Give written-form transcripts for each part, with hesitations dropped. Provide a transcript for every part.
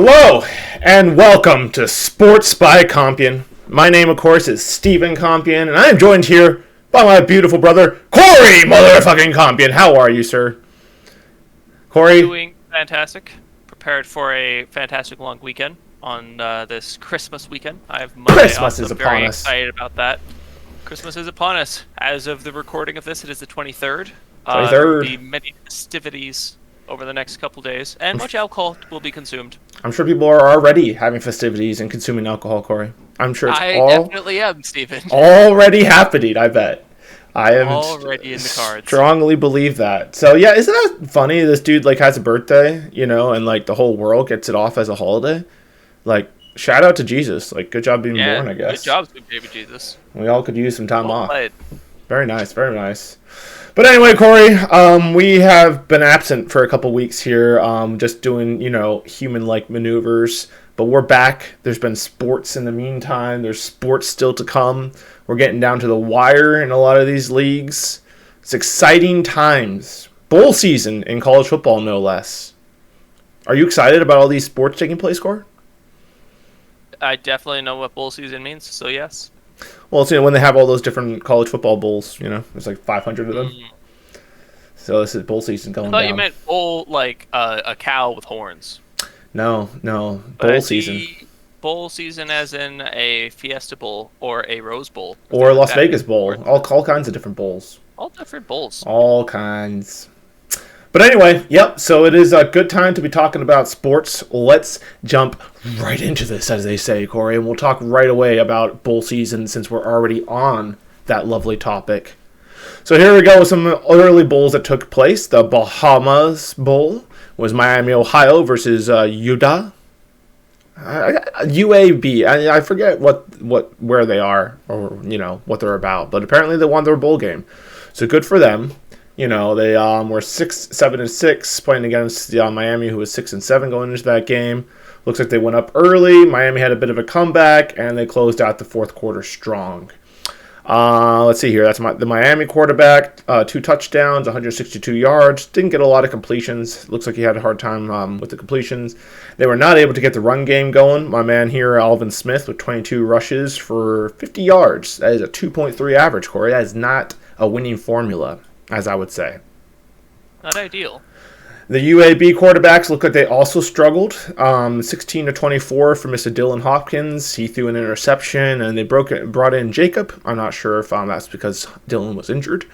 Hello, and welcome to Sports by Compian. My name, of course, is Stephen Compian, and I am joined here by my beautiful brother, Corey motherfucking Compian. How are you, sir? Corey? Doing fantastic. Prepared for a fantastic long weekend on this Christmas weekend. I have Monday Christmas off, is so I'm upon very us. excited about that. Christmas is upon us. As of the recording of this, it is the 23rd. 23rd. There will be many festivities over the next couple days, and much alcohol will be consumed. I'm sure people are already having festivities and consuming alcohol, Corey. I'm sure it's I all definitely am, Stephen. already happening, I bet. I am Already in the cards. Strongly believe that. So yeah, isn't that funny? This dude has a birthday, and the whole world gets it off as a holiday. Shout out to Jesus. Good job being born, I guess. Good job, good baby Jesus. We all could use some time off. Played. Very nice, very nice. But anyway, Corey, we have been absent for a couple weeks here, just doing, human-like maneuvers. But we're back. There's been sports in the meantime. There's sports still to come. We're getting down to the wire in a lot of these leagues. It's exciting times. Bowl season in college football, no less. Are you excited about all these sports taking place, Corey? I definitely know what bowl season means, so yes. Well, it's when they have all those different college football bowls, there's 500 of them. So this is bowl season going down. I thought you meant bowl like a cow with horns. No, bowl season. Bowl season as in a Fiesta Bowl or a Rose Bowl. Or Las Vegas Bowl. All kinds of different bowls. All different bowls. All kinds. But anyway, yep, so it is a good time to be talking about sports. Let's jump right into this, as they say, Corey, and we'll talk right away about bowl season since we're already on that lovely topic. So here we go with some early bowls that took place. The Bahamas Bowl was Miami, Ohio versus UAB. I forget where they are or what they're about, but apparently they won their bowl game. So good for them. They were 7-6 playing against Miami, who was 6-7 going into that game. Looks like they went up early. Miami had a bit of a comeback, and they closed out the fourth quarter strong. Let's see here. That's the Miami quarterback. 2 touchdowns, 162 yards. Didn't get a lot of completions. Looks like he had a hard time with the completions. They were not able to get the run game going. My man here, Alvin Smith, with 22 rushes for 50 yards. That is a 2.3 average, Corey. That is not a winning formula, as I would say. Not ideal. The UAB quarterbacks look like they also struggled. 16-24 for Mr. Dylan Hopkins. He threw an interception, and they brought in Jacob. I'm not sure if that's because Dylan was injured,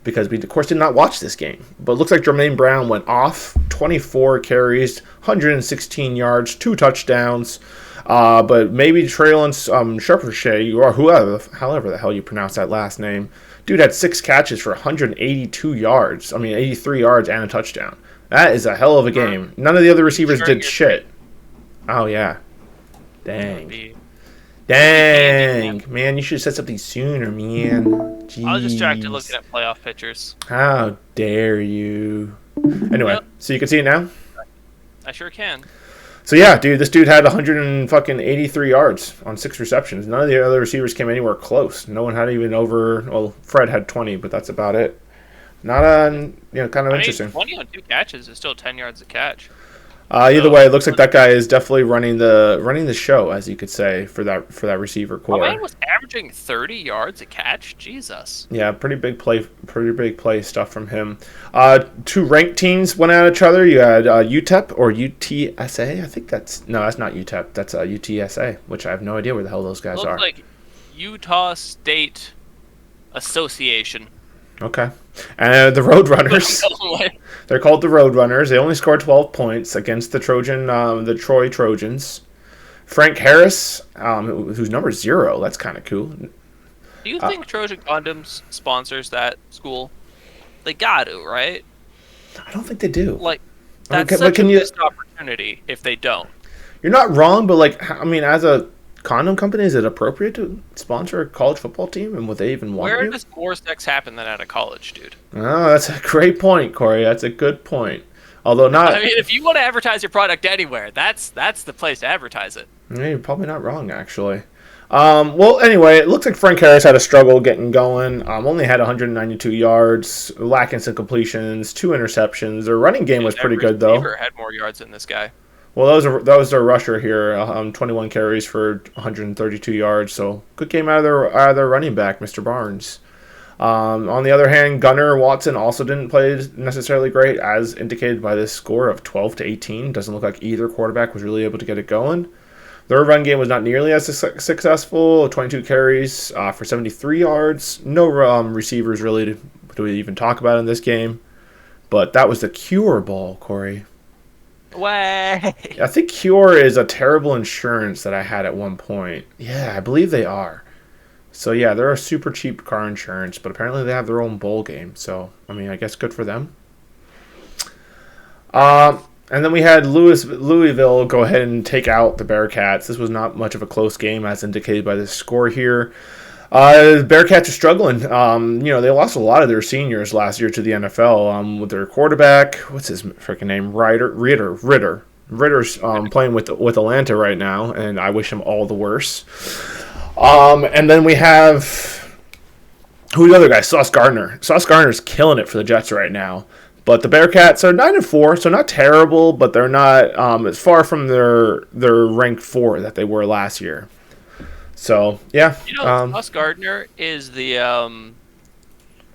because we, of course, did not watch this game. But it looks like Jermaine Brown went off. 24 carries, 116 yards, 2 touchdowns. But maybe Traylon Sharpshay, or however the hell you pronounce that last name, dude had 6 catches for 182 yards. 83 yards and a touchdown. That is a hell of a game. None of the other receivers did shit. Oh, yeah. Dang. Man, you should have said something sooner, man. Jeez. I was distracted looking at playoff pictures. How dare you. Anyway, So you can see it now? I sure can. So yeah, dude, this dude had 183 yards on 6 receptions. None of the other receivers came anywhere close. No one had even over. Well, Fred had 20, but that's about it. Not kind of interesting. 20 on 2 catches is still 10 yards a catch. Either way, it looks like that guy is definitely running the show, as you could say, for that receiver core. My man was averaging 30 yards a catch. Jesus. Yeah, pretty big play stuff from him. 2 ranked teams went at each other. You had UTEP or UTSA. I think that's not UTEP. That's UTSA, which I have no idea where the hell those guys are. Looks like Utah State Association. Okay. And the Roadrunners. They're called the Roadrunners. They only scored 12 points against the Troy Trojans. Frank Harris, whose number is 0. That's kind of cool. Do you think Trojan Condoms sponsors that school? They got to, right? I don't think they do. That's such a missed opportunity if they don't. You're not wrong, but as a condom company, is it appropriate to sponsor a college football team, and would they even want Where does more sex happen than at a college, dude? Oh, that's a great point, Corey. That's a good point. Although not. If you want to advertise your product anywhere, that's the place to advertise it. Yeah, you're probably not wrong, actually. Well, anyway, it looks like Frank Harris had a struggle getting going. Only had 192 yards, lacking some completions, 2 interceptions. Their running game was pretty good, though. Had more yards than this guy. Well, that was their rusher here. 21 carries for 132 yards. So good game out of their running back, Mr. Barnes. On the other hand, Gunnar Watson also didn't play necessarily great, as indicated by this score of 12-18. Doesn't look like either quarterback was really able to get it going. Their run game was not nearly as successful. 22 carries for 73 yards. No receivers really to even talk about in this game. But that was the Cure ball, Corey. Way. I think Cure is a terrible insurance that I had at one point. Yeah, I believe they are. So, yeah, they're a super cheap car insurance, but apparently they have their own bowl game. So, I mean, I guess good for them. And then we had Louisville go ahead and take out the Bearcats. This was not much of a close game, as indicated by the score here. The Bearcats are struggling. They lost a lot of their seniors last year to the NFL with their quarterback. What's his freaking name? Ritter. Ritter's playing with Atlanta right now, and I wish him all the worst. And then we have who's the other guy? Sauce Gardner. Sauce Gardner's killing it for the Jets right now. But the Bearcats are 9-4, so not terrible, but they're not as far from their ranked 4 that they were last year. So yeah, Sauce Gardner is the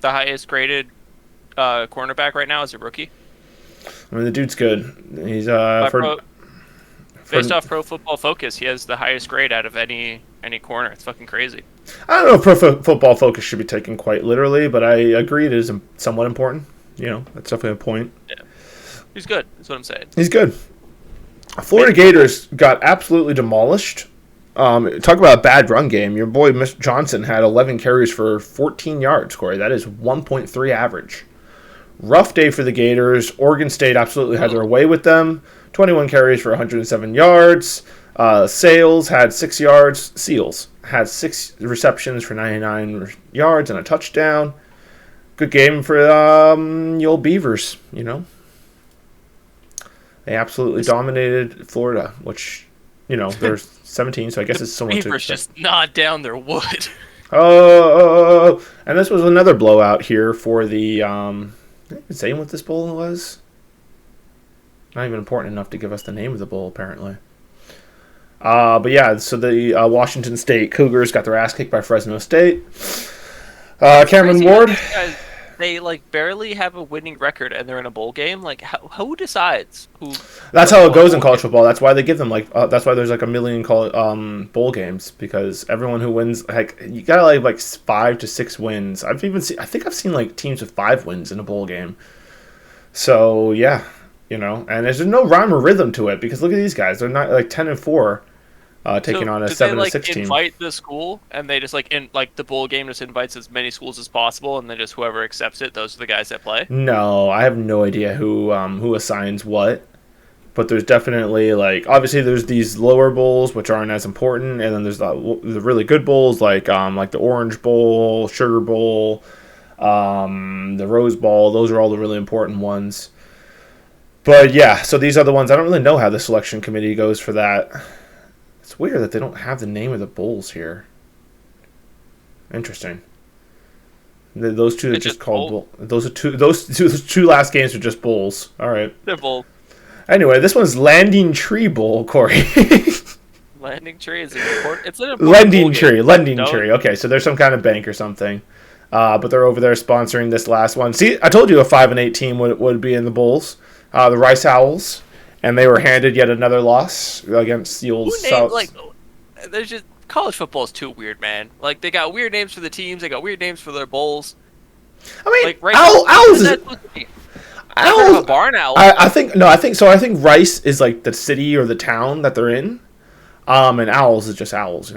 highest graded cornerback right now as a rookie. I mean, the dude's good. He's based off Pro Football Focus, he has the highest grade out of any corner. It's fucking crazy. I don't know if Pro Football Focus should be taken quite literally, but I agree it is somewhat important. That's definitely a point. Yeah. He's good. That's what I'm saying. He's good. Florida Gators got absolutely demolished. Talk about a bad run game. Your boy, Miss Johnson, had 11 carries for 14 yards, Corey. That is 1.3 average. Rough day for the Gators. Oregon State absolutely had their way with them. 21 carries for 107 yards. Seals had 6 yards. Seals had 6 receptions for 99 yards and a touchdown. Good game for the old Beavers, They absolutely dominated Florida, which, they're 17, so I guess it's somewhat Beavers just gnawed down their wood. Oh, and this was another blowout here for the, did I even say what this bowl was? Not even important enough to give us the name of the bowl, apparently. But yeah, so the Washington State Cougars got their ass kicked by Fresno State. Cameron Ward. They barely have a winning record and they're in a bowl game. Who decides who? That's how it goes in college football. That's why they give them that's why there's a million bowl games, because everyone who wins you got 5 to 6 wins. I think I've seen teams with 5 wins in a bowl game. So yeah, and there's no rhyme or rhythm to it, because look at these guys. They're not 10-4. Taking on a 7-6 team. Do they invite the school and they just the bowl game just invites as many schools as possible, and then just whoever accepts it, those are the guys that play? No, I have no idea who assigns what, but there's definitely obviously there's these lower bowls which aren't as important, and then there's the really good bowls like the Orange Bowl, Sugar Bowl, the Rose Bowl. Those are all the really important ones. But yeah, so these are the ones. I don't really know how the selection committee goes for that. It's weird that they don't have the name of the bowls here. Interesting. Those two are just called those two last games are just bowls. All right. They're bowls. Anyway, this one's Landing Tree Bowl, Corey. Landing Tree is important. It's an important Lending Tree. Okay, so there's some kind of bank or something. But they're over there sponsoring this last one. See, I told you a 5-8 team would be in the bowls. The Rice Owls. And they were handed yet another loss against the old South. There's just college football is too weird, man. They got weird names for the teams. They got weird names for their bowls. I mean, Owls is Owls. Barn Owl. I think Rice is the city or the town that they're in, and Owls is just Owls,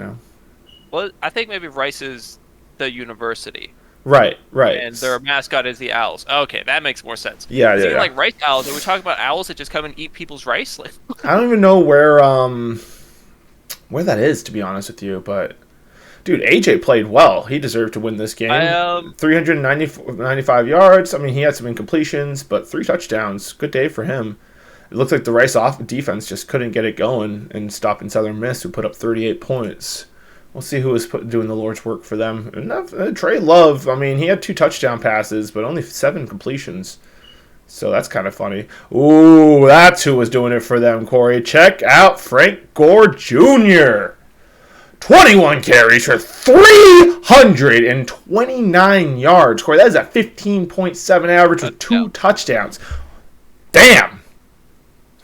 Well, I think maybe Rice is the university. Right. And their mascot is the Owls. Okay, that makes more sense. Yeah. Rice Owls. Are we talking about owls that just come and eat people's rice? I don't even know where that is, to be honest with you. But dude, AJ played well. He deserved to win this game. 395 yards. I mean, he had some incompletions, but 3 touchdowns. Good day for him. It looked like the Rice defense just couldn't get it going and stopping Southern Miss, who put up 38 points. We'll see who is doing the Lord's work for them. Trey Love, I mean, he had 2 touchdown passes, but only 7 completions. So that's kind of funny. Ooh, that's who was doing it for them, Corey. Check out Frank Gore Jr. 21 carries for 329 yards. Corey, that is a 15.7 average with 2 touchdowns. Damn.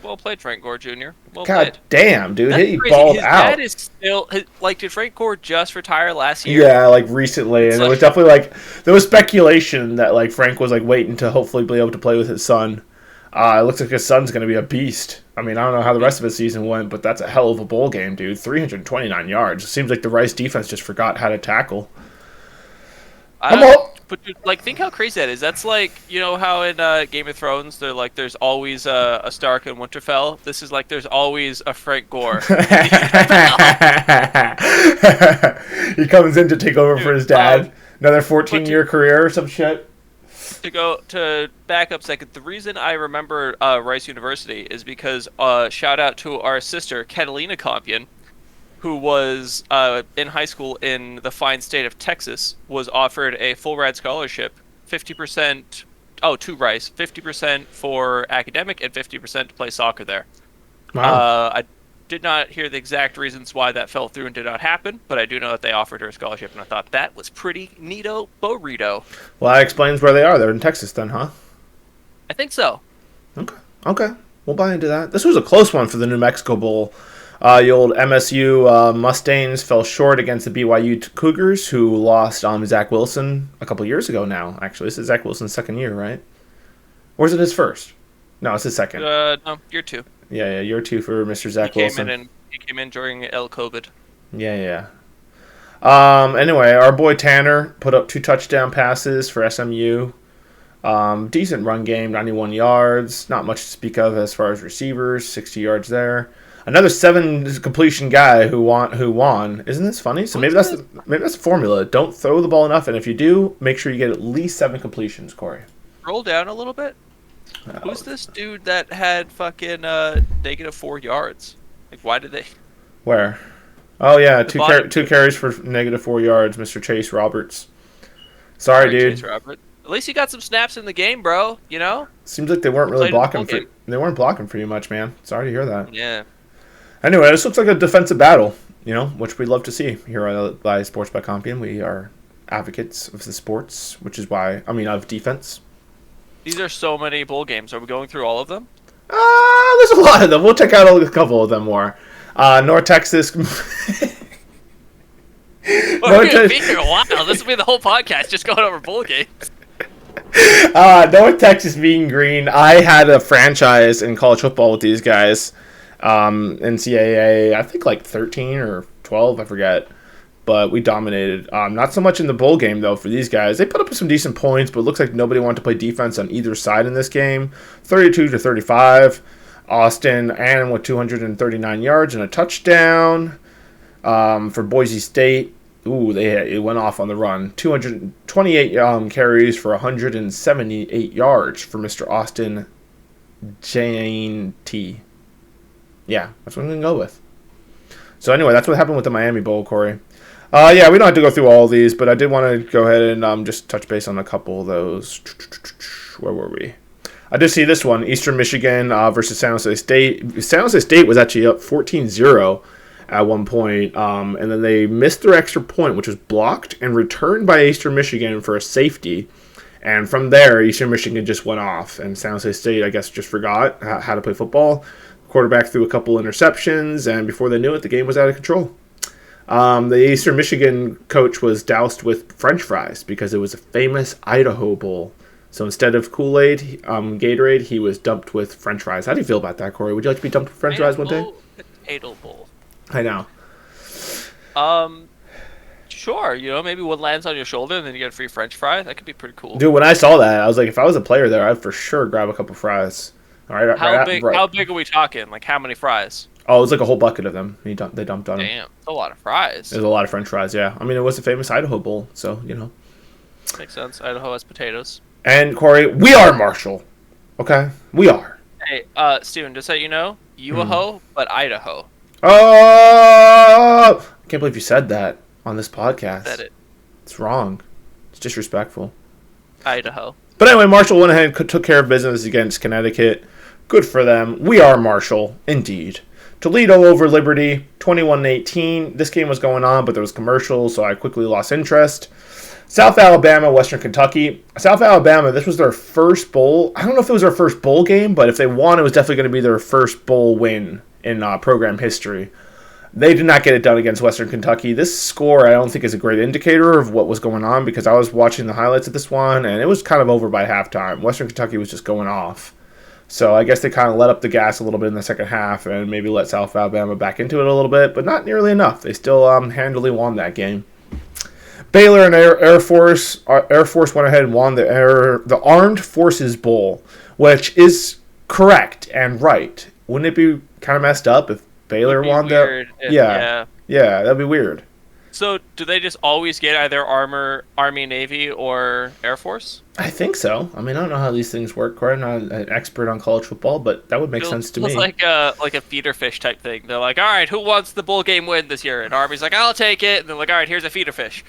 Well played, Frank Gore Jr. Well God played. damn, dude. That's He crazy. balled His out. dad is still... did Frank Gore just retire last year? Yeah, like recently. And it was definitely there was speculation that Frank was waiting to hopefully be able to play with his son. It looks like his son's going to be a beast. I mean, I don't know how the rest of his season went, but that's a hell of a bowl game, dude. 329 yards. It seems like the Rice defense just forgot how to tackle. But dude, think how crazy that is. That's how in Game of Thrones there's always a Stark and Winterfell. This is there's always a Frank Gore. He comes in to take over for his dad. Another 14-year career or some shit. To back up a second, the reason I remember Rice University is because shout out to our sister Catalina Compian, who was in high school in the fine state of Texas, was offered a full ride scholarship, 50% to Rice, 50% for academic and 50% to play soccer there. Wow. I did not hear the exact reasons why that fell through and did not happen, but I do know that they offered her a scholarship, and I thought that was pretty neato burrito. Well, that explains where they are. They're in Texas then, huh? I think so. Okay. We'll buy into that. This was a close one for the New Mexico Bowl. The old MSU Mustangs fell short against the BYU Cougars, who lost Zach Wilson a couple years ago now, actually. This is Zach Wilson's second year, right? Or is it his first? No, it's his second. No, year 2. Yeah, year 2 for Mr. Zach Wilson. He came in during COVID. Yeah. Anyway, our boy Tanner put up 2 touchdown passes for SMU. Decent run game, 91 yards. Not much to speak of as far as receivers, 60 yards there. Another 7 completion guy who won. Isn't this funny? So maybe that's the formula. Don't throw the ball enough, and if you do, make sure you get at least 7 completions, Corey. Roll down a little bit. Who's this dude that had fucking -4 yards? Why did they? Where? Oh yeah, two carries for -4 yards, Mr. Chase Roberts. Sorry, dude. Chase Roberts. At least you got some snaps in the game, bro. You know. Seems like they weren't really blocking for. They weren't blocking for you much, man. Sorry to hear that. Yeah. Anyway, this looks like a defensive battle, which we'd love to see here by Sports by Compian. We are advocates of the sports, which is why of defense. These are so many bowl games. Are we going through all of them? There's a lot of them. We'll check out a couple of them more. North Texas. We're going to be here a while. This will be the whole podcast, just going over bowl games. North Texas Mean Green. I had a franchise in college football with these guys. NCAA, I think 13 or 12, I forget. But we dominated. Not so much in the bowl game, though, for these guys. They put up some decent points, but it looks like nobody wanted to play defense on either side in this game. 32-35. Austin and with 239 yards and a touchdown. For Boise State, it went off on the run. 228 carries for 178 yards for Mr. Austin Jane T. Yeah, that's what I'm going to go with. So anyway, that's what happened with the Miami Bowl, Corey. We don't have to go through all of these, but I did want to go ahead and just touch base on a couple of those. Where were we? I did see this one, Eastern Michigan versus San Jose State. San Jose State was actually up 14-0 at one point, and then they missed their extra point, which was blocked and returned by Eastern Michigan for a safety. And from there, Eastern Michigan just went off, and San Jose State, I guess, just forgot how to play football. Quarterback threw a couple interceptions, and before they knew it, the game was out of control. The Eastern Michigan coach was doused with French fries because it was a famous Idaho Bowl. So instead of Kool-Aid, Gatorade, he was dumped with French fries. How do you feel about that, Corey? Would you like to be dumped with French fries one day? Potato bowl. I know. Sure. Maybe one lands on your shoulder and then you get a free French fry. That could be pretty cool. Dude, when I saw that, I was like, if I was a player there, I'd for sure grab a couple fries. All right. How big are we talking? How many fries? Oh, it was like a whole bucket of them. They dumped on him. Damn, that's a lot of fries. There's a lot of French fries, yeah. It was a famous Idaho Bowl, so Makes sense. Idaho has potatoes. And Corey, we are Marshall. Okay, we are. Hey, Steven, just so you know, you a hoe, but Idaho. Oh! I can't believe you said that on this podcast. Said it. It's wrong. It's disrespectful. Idaho. But anyway, Marshall went ahead and took care of business against Connecticut. Good for them. We are Marshall, indeed. Toledo over Liberty, 21-18. This game was going on, but there was commercials, so I quickly lost interest. South Alabama, Western Kentucky. South Alabama, this was their first bowl. I don't know if it was their first bowl game, but if they won, it was definitely going to be their first bowl win in program history. They did not get it done against Western Kentucky. This score, I don't think, is a great indicator of what was going on because I was watching the highlights of this one, and it was kind of over by halftime. Western Kentucky was just going off. So I guess they kind of let up the gas a little bit in the second half and maybe let South Alabama back into it a little bit, but not nearly enough. They still handily won that game. Baylor and Air Force went ahead and won the Armed Forces Bowl, which is correct and right. Wouldn't it be kind of messed up if Baylor won that? Yeah, that'd be weird. So, do they just always get either Army, Navy, or Air Force? I think so. I mean, I don't know how these things work. Corey, I'm not an expert on college football, but that would make sense to me. It's like a feeder fish type thing. They're like, all right, who wants the bowl game win this year? And Army's like, I'll take it. And they're like, all right, here's a feeder fish.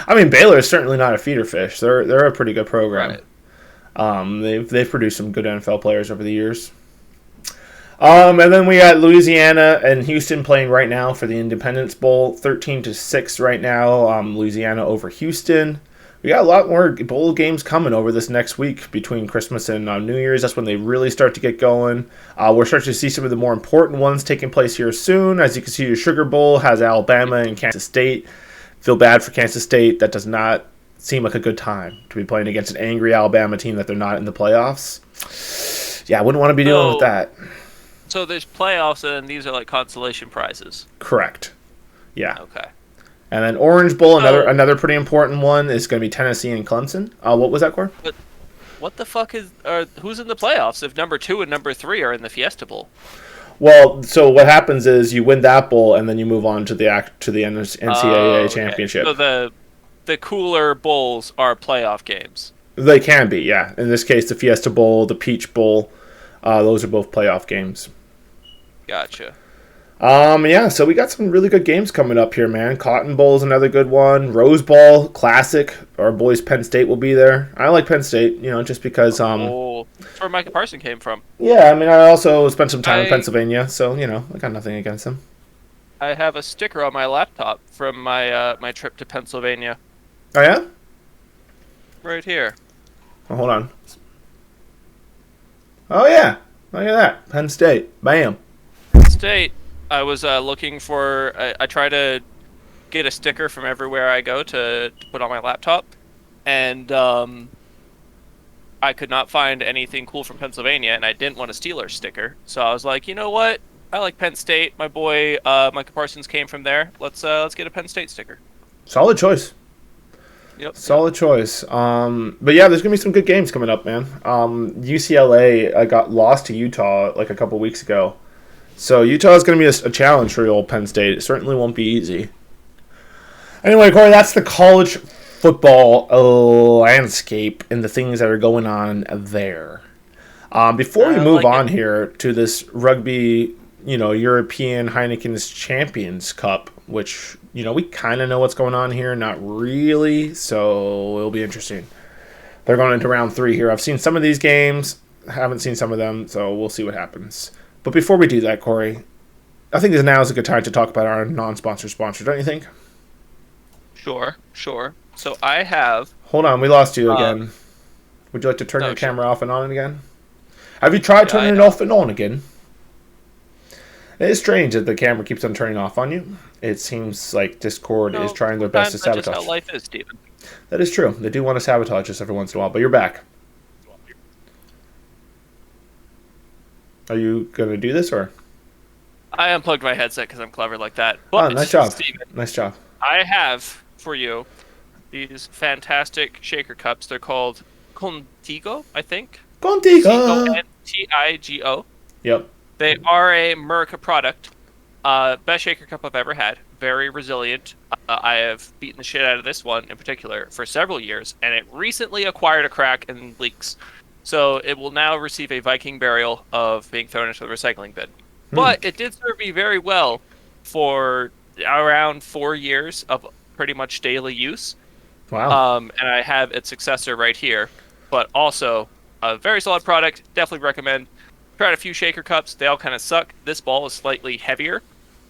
I mean, Baylor is certainly not a feeder fish. They're a pretty good program. Right. They've produced some good NFL players over the years. And then we got Louisiana and Houston playing right now for the Independence Bowl, 13-6 right now. Louisiana over Houston. We got a lot more bowl games coming over this next week between Christmas and New Year's. That's when they really start to get going. We're starting to see some of the more important ones taking place here soon. As you can see, the Sugar Bowl has Alabama and Kansas State. Feel bad for Kansas State. That does not seem like a good time to be playing against an angry Alabama team that they're not in the playoffs. Yeah, I wouldn't want to be dealing with that. So there's playoffs, and then these are like consolation prizes. Correct. Yeah. Okay. And then Orange Bowl, another pretty important one, is going to be Tennessee and Clemson. What was that, Cord? But what the fuck who's in the playoffs if number 2 and number 3 are in the Fiesta Bowl? Well, so what happens is you win that bowl, and then you move on to the NCAA championship. So the cooler bowls are playoff games. They can be, yeah. In this case, the Fiesta Bowl, the Peach Bowl, those are both playoff games. Gotcha. Yeah, so we got some really good games coming up here, man. Cotton Bowl is another good one. Rose Bowl, classic. Our boys Penn State will be there. I like Penn State, just because... that's where Micah Parson came from. Yeah, I mean, I also spent some time in Pennsylvania, so, I got nothing against him. I have a sticker on my laptop from my my trip to Pennsylvania. Oh, yeah? Right here. Oh, hold on. Oh, yeah. Look at that. Penn State. Bam. Penn State. I was looking for... I try to get a sticker from everywhere I go to put on my laptop. And I could not find anything cool from Pennsylvania, and I didn't want a Steelers sticker. So I was like, you know what? I like Penn State. My boy Micah Parsons came from there. Let's get a Penn State sticker. Solid choice. Yep. Solid choice. But yeah, there's going to be some good games coming up, man. UCLA got lost to Utah like a couple weeks ago. So Utah is going to be a challenge for the old Penn State. It certainly won't be easy. Anyway, Corey, that's the college football landscape and the things that are going on there. Before we move on here to this rugby, European Heineken's Champions Cup, which, we kind of know what's going on here, not really, so it'll be interesting. They're going into round 3 here. I've seen some of these games, haven't seen some of them, so we'll see what happens. But before we do that, Corey, I think now is a good time to talk about our non-sponsor sponsor, don't you think? Sure. So I have... Hold on, we lost you again. Would you like to turn your camera off and on again? Have you tried turning it off and on again? It is strange that the camera keeps on turning off on you. It seems like Discord is trying their best to sabotage. That's just how life is, Steven. That is true. They do want to sabotage us every once in a while, but you're back. Are you going to do this, or? I unplugged my headset because I'm clever like that. But, nice job. Steven, nice job. I have for you these fantastic shaker cups. They're called Contigo, I think. Contigo. Contigo. Yep. They are a Merca product. Best shaker cup I've ever had. Very resilient. I have beaten the shit out of this one in particular for several years, and it recently acquired a crack and leaks. So it will now receive a Viking burial of being thrown into the recycling bin. But it did serve me very well for around 4 years of pretty much daily use. Wow. And I have its successor right here. but also a very solid product. Definitely recommend. Tried a few shaker cups. They all kind of suck. This ball is slightly heavier,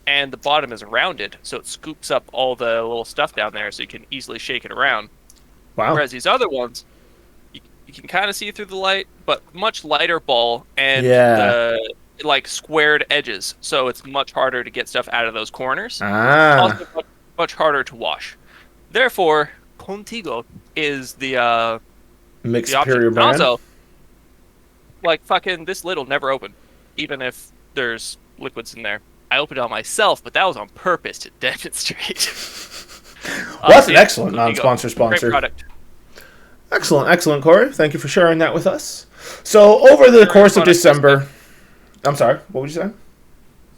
and the bottom is rounded, so it scoops up all the little stuff down there, so you can easily shake it around. Wow. Whereas these other ones, you can kind of see through the light, but much lighter ball and Yeah. the like squared edges, so it's much harder to get stuff out of those corners. Ah. Also, much harder to wash. Therefore, Contigo is the Mixed option. superior And brand. also, like fucking this lid will never open, even if there's liquids in there. I opened it on myself, but that was on purpose to demonstrate. Well, that's an excellent non-sponsor Great sponsor. product. Excellent, Corey. Thank you for sharing that with us. So, over the course of December... I'm sorry, what would you say?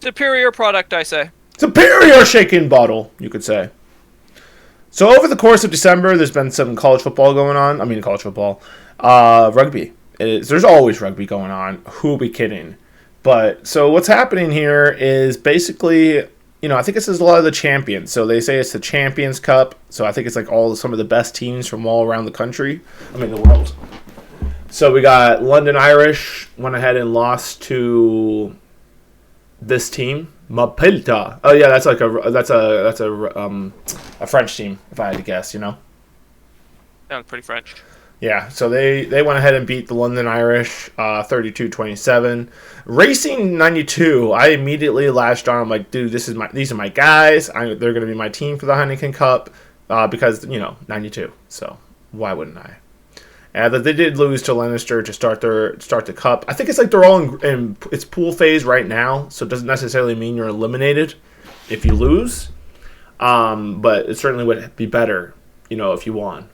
Superior product, I say. Superior shaken bottle, you could say. So, over the course of December, there's been some college football going on. I mean, college football. Rugby. There's always rugby going on. Who be kidding? But, so what's happening here is basically... I think this is a lot of the champions. So they say it's the Champions Cup. So I think it's like some of the best teams from all around the country. The world. So we got London Irish went ahead and lost to this team, Mapilta. Oh yeah, that's a French team. If I had to guess, Sounds pretty French. Yeah, so they went ahead and beat the London Irish 32-27. Racing 92, I immediately latched on. I'm like, dude, these are my guys. They're going to be my team for the Heineken Cup because, 92. So why wouldn't I? And they did lose to Leinster to start the cup. I think it's like they're all in it's pool phase right now, so it doesn't necessarily mean you're eliminated if you lose. But it certainly would be better, if you won.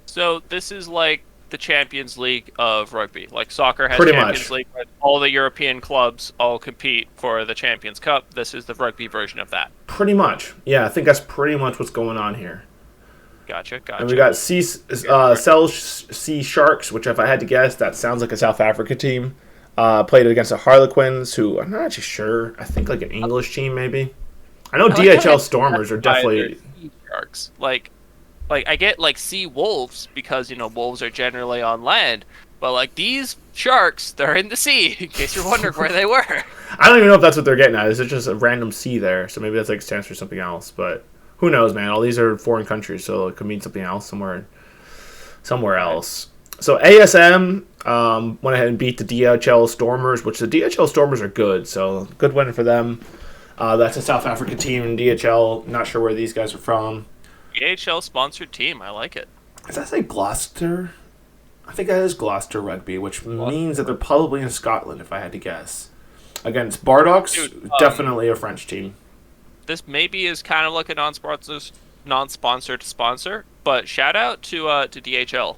So this is like the Champions League of rugby. Like soccer has Pretty Champions much. League, but all the European clubs all compete for the Champions Cup. This is the rugby version of that. Pretty much. Yeah, I think that's pretty much what's going on here. Gotcha. And we got Cell Sea Sharks, which if I had to guess, that sounds like a South Africa team. Played against the Harlequins, who I'm not actually sure. I think like an English team, maybe. I know DHL Stormers are definitely sea sharks. Like I get like sea wolves because wolves are generally on land, but like these sharks, they're in the sea. In case you're wondering where they were. I don't even know if that's what they're getting at. Is it just a random sea there? So maybe that's like stands for something else. But who knows, man? All these are foreign countries, so it could mean something else somewhere else. So ASM went ahead and beat the DHL Stormers, which the DHL Stormers are good. So good win for them. That's a South Africa team in DHL. Not sure where these guys are from. DHL sponsored team. I like it. Does that say Gloucester? I think that is Gloucester Rugby, which means that they're probably in Scotland, if I had to guess. Against Bardocks, definitely a French team. This maybe is kind of like a non-sponsored sponsor, but shout out to DHL.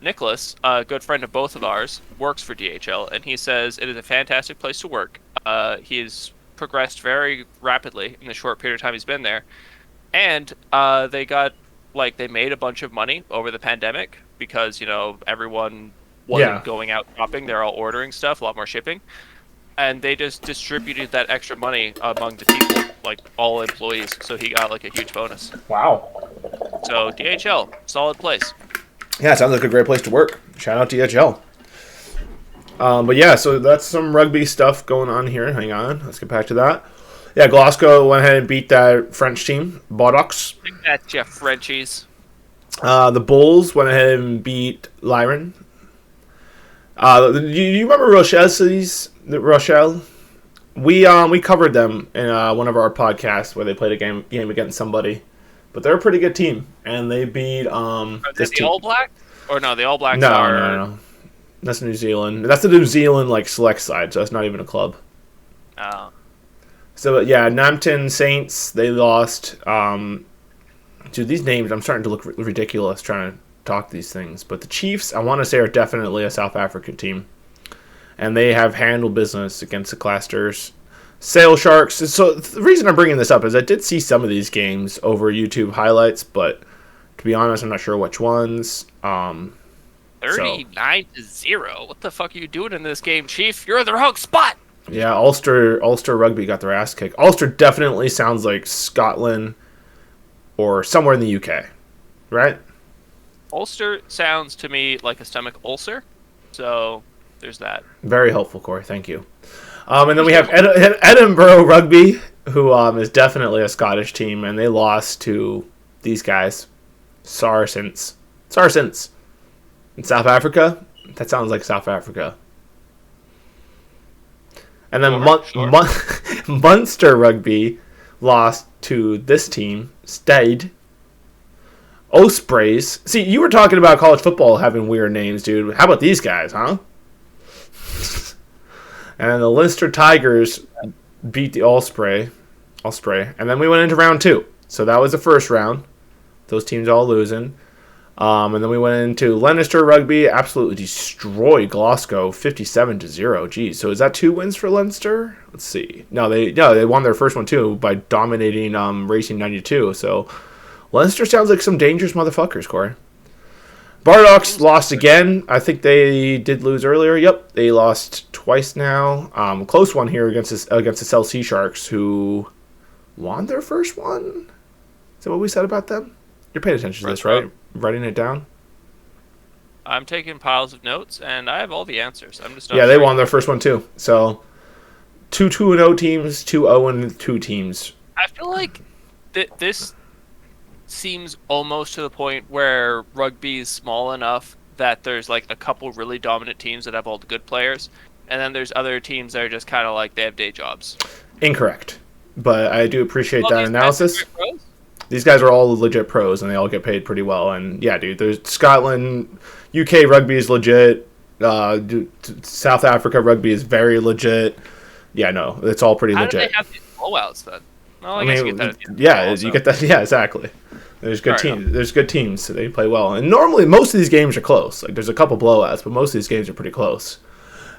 Nicholas, a good friend of both of ours, works for DHL, and he says it is a fantastic place to work. He has progressed very rapidly in the short period of time he's been there. And they made a bunch of money over the pandemic because, everyone wasn't going out shopping. They're all ordering stuff, a lot more shipping. And they just distributed that extra money among the people, like all employees. So he got like a huge bonus. Wow. So DHL, solid place. Yeah, it sounds like a great place to work. Shout out DHL. But yeah, so that's some rugby stuff going on here. Hang on, let's get back to that. Yeah, Glasgow went ahead and beat that French team, Bardocks. That's your Frenchies. The Bulls went ahead and beat Lyron. Do you remember Rochelle? We covered them in one of our podcasts where they played a game against somebody, but they're a pretty good team, and they beat this team. All Blacks? Or no, the All Blacks No. That's New Zealand. That's the New Zealand select side, so that's not even a club. Oh. So yeah, Nampton Saints, they lost. Dude, these names, I'm starting to look ridiculous trying to talk these things. But the Chiefs, I want to say, are definitely a South African team. And they have handled business against the Clasters. Sail Sharks. So the reason I'm bringing this up is I did see some of these games over YouTube highlights, but to be honest, I'm not sure which ones. 39-0. What the fuck are you doing in this game, Chief? You're in the wrong spot. Yeah, Ulster Rugby got their ass kicked. Ulster definitely sounds like Scotland or somewhere in the UK, right? Ulster sounds to me like a stomach ulcer, so there's that. Very helpful, Corey. Thank you. And then we have Edinburgh Rugby, who is definitely a Scottish team, and they lost to these guys, Saracens. In South Africa? That sounds like South Africa. And then Munster Rugby lost to this team, Stade. Ospreys. See, you were talking about college football having weird names, dude. How about these guys, huh? And the Leinster Tigers beat the Osprey. And then we went into round 2. So that was the first round. Those teams all losing. And then we went into Leinster Rugby, absolutely destroyed Glasgow, 57-0. Geez, so is that 2 wins for Leinster? Let's see. No, they won their first one too by dominating Racing 92. So Leinster sounds like some dangerous motherfuckers, Corey. Bardocks lost again. I think they did lose earlier. Yep, they lost twice now. Close one here against the Cell Sea Sharks, who won their first one. Is that what we said about them? You're paying attention to this, right? Writing it down? I'm taking piles of notes, and I have all the answers. I'm just they won their first one too. So 2-2-0 teams, 2-0-2 teams. I feel like this seems almost to the point where rugby is small enough that there's like a couple really dominant teams that have all the good players, and then there's other teams that are just kind of like they have day jobs. Incorrect. But I do appreciate that analysis. These guys are all legit pros, and they all get paid pretty well. And yeah, dude, there's Scotland, UK rugby is legit. South Africa rugby is very legit. Yeah, no, it's all pretty legit. How do they have these blowouts then? Well, I mean, guess you get that. You get that. Yeah, exactly. There's good teams. There's good teams, so they play well. And normally, most of these games are close. Like, there's a couple blowouts, but most of these games are pretty close.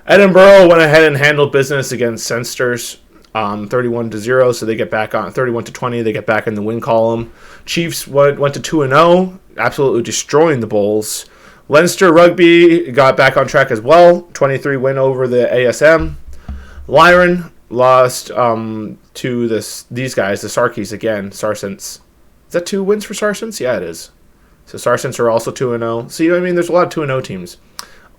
Edinburgh went ahead and handled business against Sensors. 31-0, so they get back on 31-20. They get back in the win column. Chiefs went to 2-0, absolutely destroying the Bulls. Leinster Rugby got back on track as well. 23 win over the ASM. Lyron lost to these guys, the Sarkies again. Saracens. Is that 2 wins for Saracens? Yeah, it is. So Saracens are also 2-0. See, I mean, there's a lot of 2-0 teams.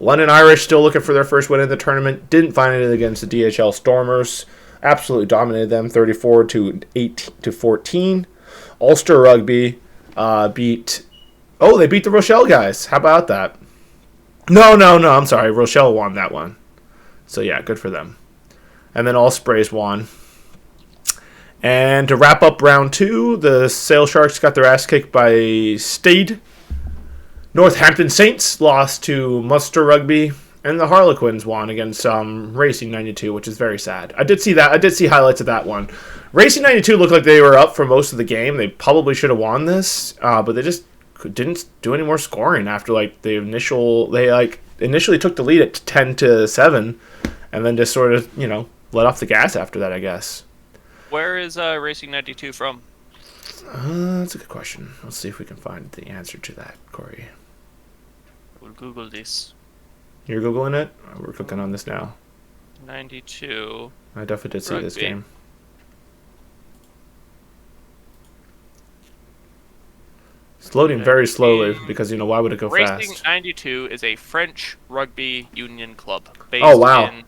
London Irish still looking for their first win in the tournament. Didn't find it against the DHL Stormers. Absolutely dominated them, 34-14. Ulster Rugby beat the Rochelle guys. How about that? No, I'm sorry. Rochelle won that one. So yeah, good for them. And then Ospreys won. And to wrap up round 2, the Sail Sharks got their ass kicked by Stade. Northampton Saints lost to Munster Rugby. And the Harlequins won against Racing 92, which is very sad. I did see that. I did see highlights of that one. Racing 92 looked like they were up for most of the game. They probably should have won this, but they just didn't do any more scoring after they initially took the lead at 10-7, and then just sort of let off the gas after that, I guess. Where is Racing 92 from? That's a good question. Let's see if we can find the answer to that, Corey. We'll Google this. You're Googling it? We're clicking on this now. 92. I definitely did see this game. It's loading very slowly because, why would it go fast? Racing 92 is a French rugby union club based in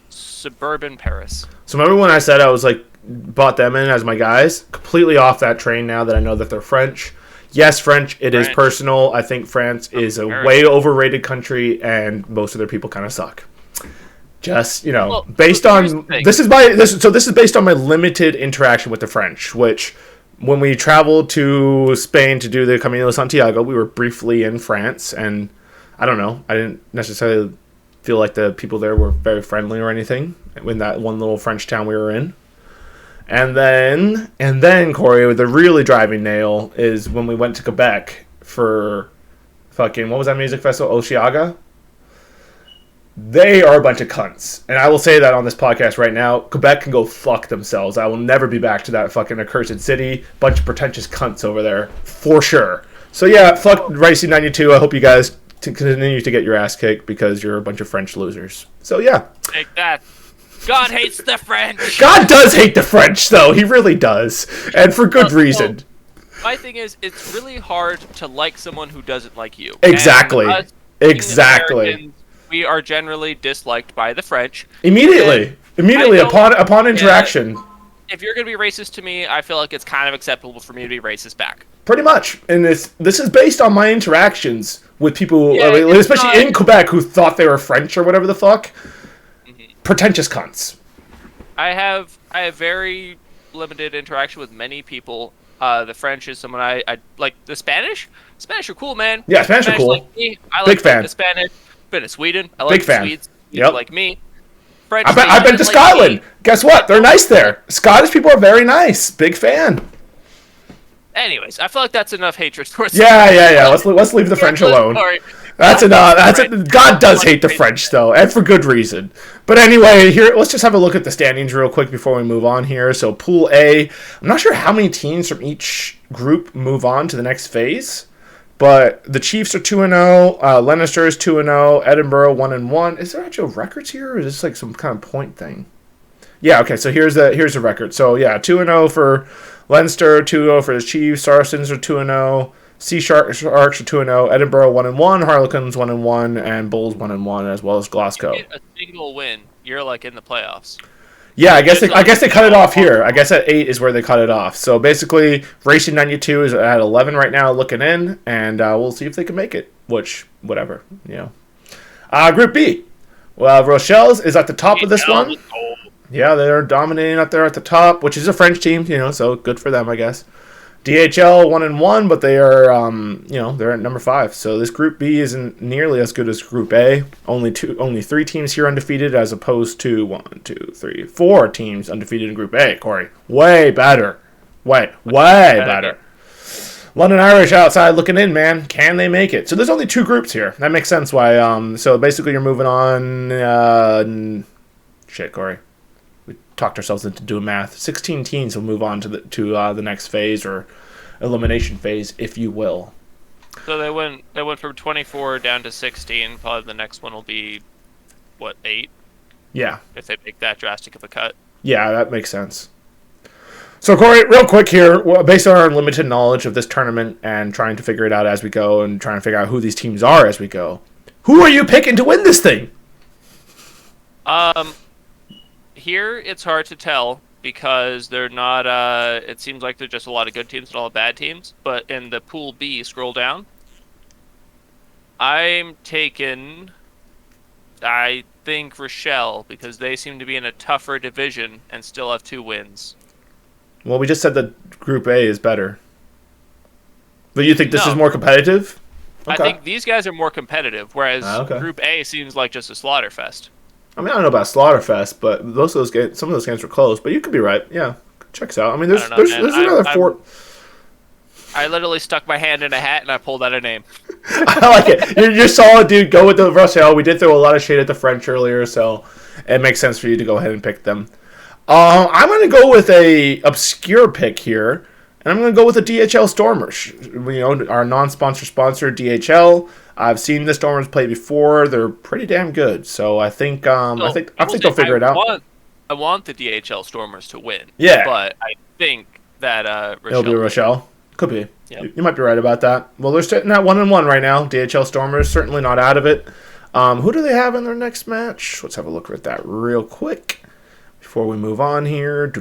suburban Paris. So remember when I said I was bought them in as my guys? Completely off that train now that I know that they're French. Yes, French. It is personal. I think France is a way overrated country, and most of their people kind of suck. Just based on this is based on my limited interaction with the French. Which, when we traveled to Spain to do the Camino de Santiago, we were briefly in France, and I don't know. I didn't necessarily feel like the people there were very friendly or anything in that one little French town we were in. And then, Corey, the really driving nail is when we went to Quebec for what was that music festival? Osheaga? They are a bunch of cunts. And I will say that on this podcast right now, Quebec can go fuck themselves. I will never be back to that fucking accursed city. Bunch of pretentious cunts over there, for sure. So yeah, fuck Racing 92. I hope you guys continue to get your ass kicked because you're a bunch of French losers. So yeah. Take that. God hates the French. God does hate the French, though. He really does. And for good reason. my thing is, it's really hard to like someone who doesn't like you. Exactly. And us Exactly. Americans, we are generally disliked by the French. Immediately upon interaction. Yeah, if you're going to be racist to me, I feel like it's kind of acceptable for me to be racist back. Pretty much. And this is based on my interactions with people, Yeah, especially in Quebec, who thought they were French or whatever the fuck. Mm-hmm. Pretentious cunts. I have very limited interaction with many people. The French is someone I like. The Spanish are cool, man. Yeah, Spanish are cool. Like me. I Big like fan. The Spanish. Been to Sweden. I like Big fan. Swedes. Yep. Like me. French. I've been to Scotland. Guess what? They're nice there. Scottish people are very nice. Big fan. Anyways, I feel like that's enough hatred towards. Yeah. Let's leave the French alone. That's enough. God does hate the French though, and for good reason. But anyway, here let's just have a look at the standings real quick before we move on here. So Pool A, I'm not sure how many teams from each group move on to the next phase, but the Chiefs are 2-0, Leinster is 2-0, Edinburgh 1-1. Is there actual records here, or is this like some kind of point thing? Yeah. Okay. So here's the record. So yeah, 2-0 for Leinster, 2-0 for the Chiefs. Saracens are 2-0. Sea Sharks are 2-0, Edinburgh 1-1, Harlequins 1-1, and Bulls 1-1, as well as Glasgow. If you get a single win, you're like in the playoffs. Yeah, I guess they cut it off here. I guess at 8 is where they cut it off. So basically, Racing 92 is at 11 right now, looking in, and we'll see if they can make it. Which, whatever, you know. Group B. Well, Rochelle's is at the top of this one. Yeah, they're dominating up there at the top, which is a French team, you know, so good for them, I guess. DHL 1-1, but they are, they're at number 5. So this Group B isn't nearly as good as Group A. Only 3 teams here undefeated, as opposed to 4 teams undefeated in Group A. Corey, way better, way better. London Irish outside looking in, man. Can they make it? So there's only 2 groups here. That makes sense. Why? So basically, you're moving on. Shit, Corey. We talked ourselves into doing math. 16 teams will move on to the next phase, or elimination phase, if you will. So they went from 24 down to 16. Probably the next one will be, 8? Yeah. If they make that drastic of a cut. Yeah, that makes sense. So Corey, real quick here, based on our limited knowledge of this tournament and trying to figure it out as we go, and trying to figure out who these teams are as we go, who are you picking to win this thing? Here, it's hard to tell because they're not, it seems like they're just a lot of good teams and all the bad teams. But in the Pool B, scroll down, I'm taking, I think, Rochelle, because they seem to be in a tougher division and still have 2 wins. Well, we just said that Group A is better. But you think this is more competitive? Okay. I think these guys are more competitive, whereas Group A seems like just a slaughter fest. I mean, I don't know about Slaughterfest, but some of those games were close. But you could be right. Yeah, checks out. I mean, there's another 4. I literally stuck my hand in a hat and I pulled out a name. I like it. You're solid, dude. Go with the Rochelle. We did throw a lot of shade at the French earlier, so it makes sense for you to go ahead and pick them. I'm going to go with a obscure pick here, and I'm going to go with the DHL Stormers. Our non-sponsor sponsor, DHL. I've seen the Stormers play before. They're pretty damn good. So I think they'll figure it out. I want the DHL Stormers to win. Yeah. But I think that Rochelle. It'll be Rochelle. Could be. Yep. You might be right about that. Well, they're sitting at 1-1 right now. DHL Stormers certainly not out of it. Who do they have in their next match? Let's have a look at that real quick before we move on here.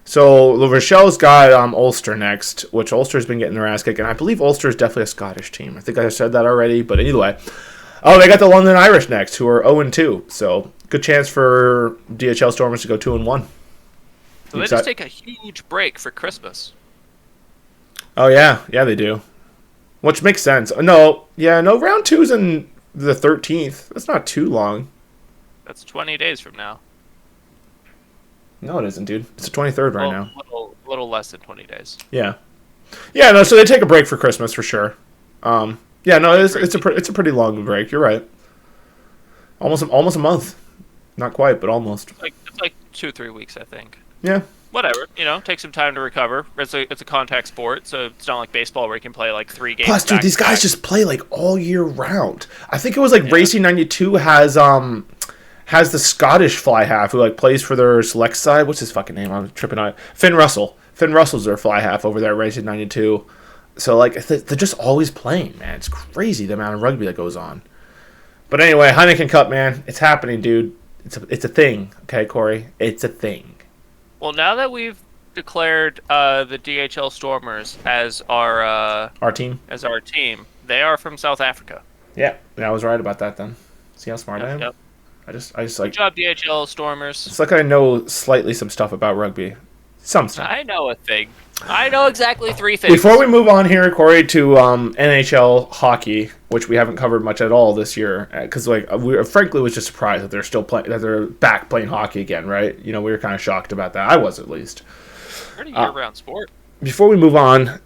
So the Rochelle's got Ulster next, which Ulster's been getting their ass kicked, and I believe Ulster is definitely a Scottish team. I think I said that already, but anyway. Oh, they got the London Irish next, who are 0-2. So good chance for DHL Stormers to go 2-1. So they just take a huge break for Christmas. Oh yeah, they do. Which makes sense. No, round 2's in the 13th. That's not too long. That's 20 days from now. No, it isn't, dude. It's the 23rd right now. A little less than 20 days. Yeah. Yeah, no, so they take a break for Christmas for sure. It's a pretty long break. You're right. Almost a month. Not quite, but almost. It's like 2-3 weeks, I think. Yeah. Whatever, take some time to recover. It's a contact sport, so it's not like baseball where you can play like 3 games. Plus, dude, these guys just play like all year round. I think it was like Racing 92 has the Scottish fly half who like plays for their select side. What's his fucking name? I'm tripping on it. Finn Russell. Finn Russell's their fly half over there at Racing 92. So, like, they're just always playing, man. It's crazy the amount of rugby that goes on. But anyway, Heineken Cup, man. It's happening, dude. It's a thing. Okay, Corey? It's a thing. Well, now that we've declared the DHL Stormers as our team? As our team, they are from South Africa. Yeah, I was right about that then. See how smart I am? Yep. I just like... Good job, DHL Stormers. It's like I know slightly some stuff about rugby. Some stuff. I know a thing. I know exactly 3 things. Before we move on here, Corey, to NHL hockey, which we haven't covered much at all this year, because we frankly was just surprised that they're still playing, that they're back playing hockey again, right? You know, we were kind of shocked about that. I was, at least. Pretty year-round sport. Before we move on,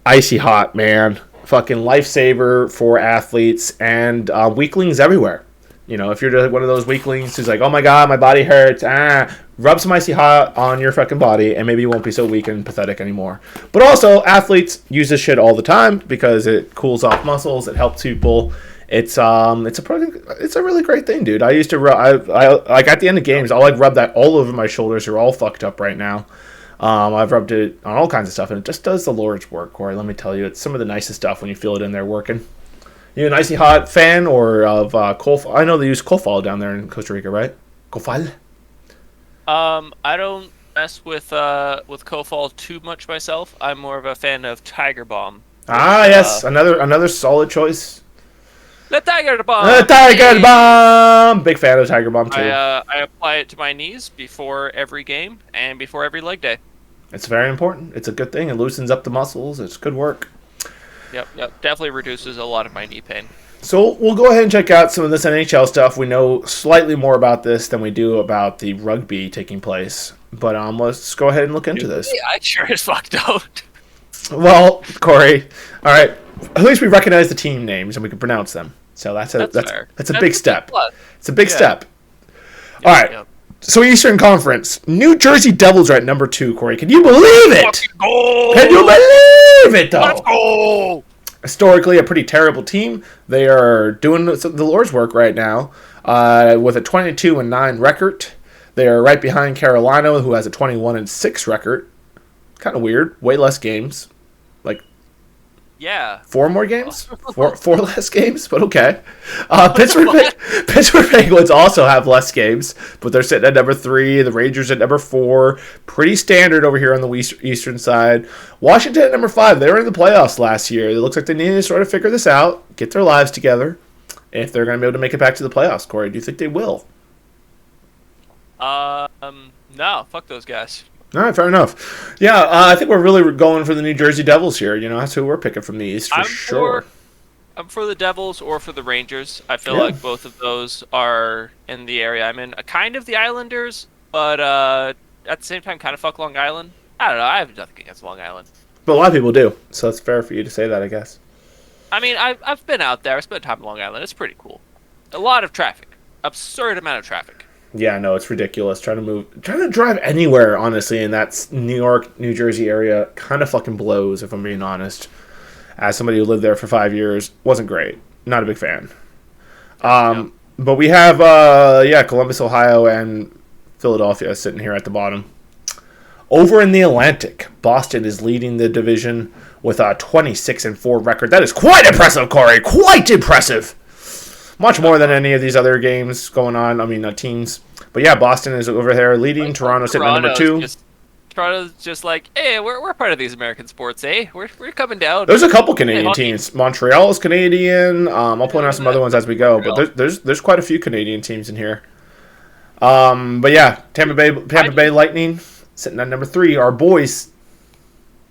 icy hot, man, fucking lifesaver for athletes and weaklings everywhere. You know, if you're one of those weaklings who's like, oh my god, my body hurts, rub some icy hot on your fucking body, and maybe you won't be so weak and pathetic anymore. But also, athletes use this shit all the time because it cools off muscles, it helps people. It's a really great thing, dude. I used to rub, I like at the end of games, I'll like rub that all over my shoulders. They're all fucked up right now. I've rubbed it on all kinds of stuff, and it just does the Lord's work, Corey. Let me tell you, it's some of the nicest stuff when you feel it in there working. You an icy hot fan or of Kofal? I know they use Kofal down there in Costa Rica, right? Kofal? I don't mess with Kofal too much myself. I'm more of a fan of Tiger Bomb. Yes, another solid choice. The Tiger Bomb. The Tiger Bomb. Big fan of Tiger Bomb too. I apply it to my knees before every game and before every leg day. It's very important. It's a good thing. It loosens up the muscles. It's good work. Yep. Definitely reduces a lot of my knee pain. So we'll go ahead and check out some of this NHL stuff. We know slightly more about this than we do about the rugby taking place. But let's go ahead and look into this. I sure as fuck don't. Well, Corey, all right. At least we recognize the team names and we can pronounce them. So that's a big step. It's a big step. All right. Yep. So Eastern Conference, New Jersey Devils are at number 2, Corey. Can you believe it? Can you believe it, though? Let's go! Historically, a pretty terrible team. They are doing the Lord's work right now with a 22-9 record. They are right behind Carolina, who has a 21-6 record. Kind of weird. Way less games. Yeah. 4 more games? Four less games, but okay. Pittsburgh Penguins also have less games, but they're sitting at number 3. The Rangers at number 4. Pretty standard over here on the eastern side. Washington at number 5. They were in the playoffs last year. It looks like they need to sort of figure this out, get their lives together, if they're going to be able to make it back to the playoffs. Corey, do you think they will? No. Fuck those guys. All right, fair enough. Yeah, I think we're really going for the New Jersey Devils here. You know, that's who we're picking from the East for sure. I'm for the Devils or for the Rangers. I feel like both of those are in the area I'm in. Kind of the Islanders, but at the same time, kind of fuck Long Island. I don't know. I have nothing against Long Island. But a lot of people do, so it's fair for you to say that, I guess. I mean, I've been out there. I spent time in Long Island. It's pretty cool. A lot of traffic. Absurd amount of traffic. Yeah, no, it's ridiculous. Trying to drive anywhere, honestly, in that New York, New Jersey area kind of fucking blows, if I'm being honest. As somebody who lived there for 5 years, wasn't great. Not a big fan. But we have, Columbus, Ohio, and Philadelphia sitting here at the bottom. Over in the Atlantic, Boston is leading the division with a 26-4 record. That is quite impressive, Corey. Quite impressive. Much more than any of these other games going on. I mean, teams. But yeah, Boston is over there leading. Toronto sitting at number 2. Toronto's just like, hey, we're part of these American sports, eh? We're coming down. There's a couple Canadian teams. Montreal is Canadian. I'll point out some other ones as we go. But there's quite a few Canadian teams in here. But yeah, Tampa Bay Lightning sitting at number 3. Our boys.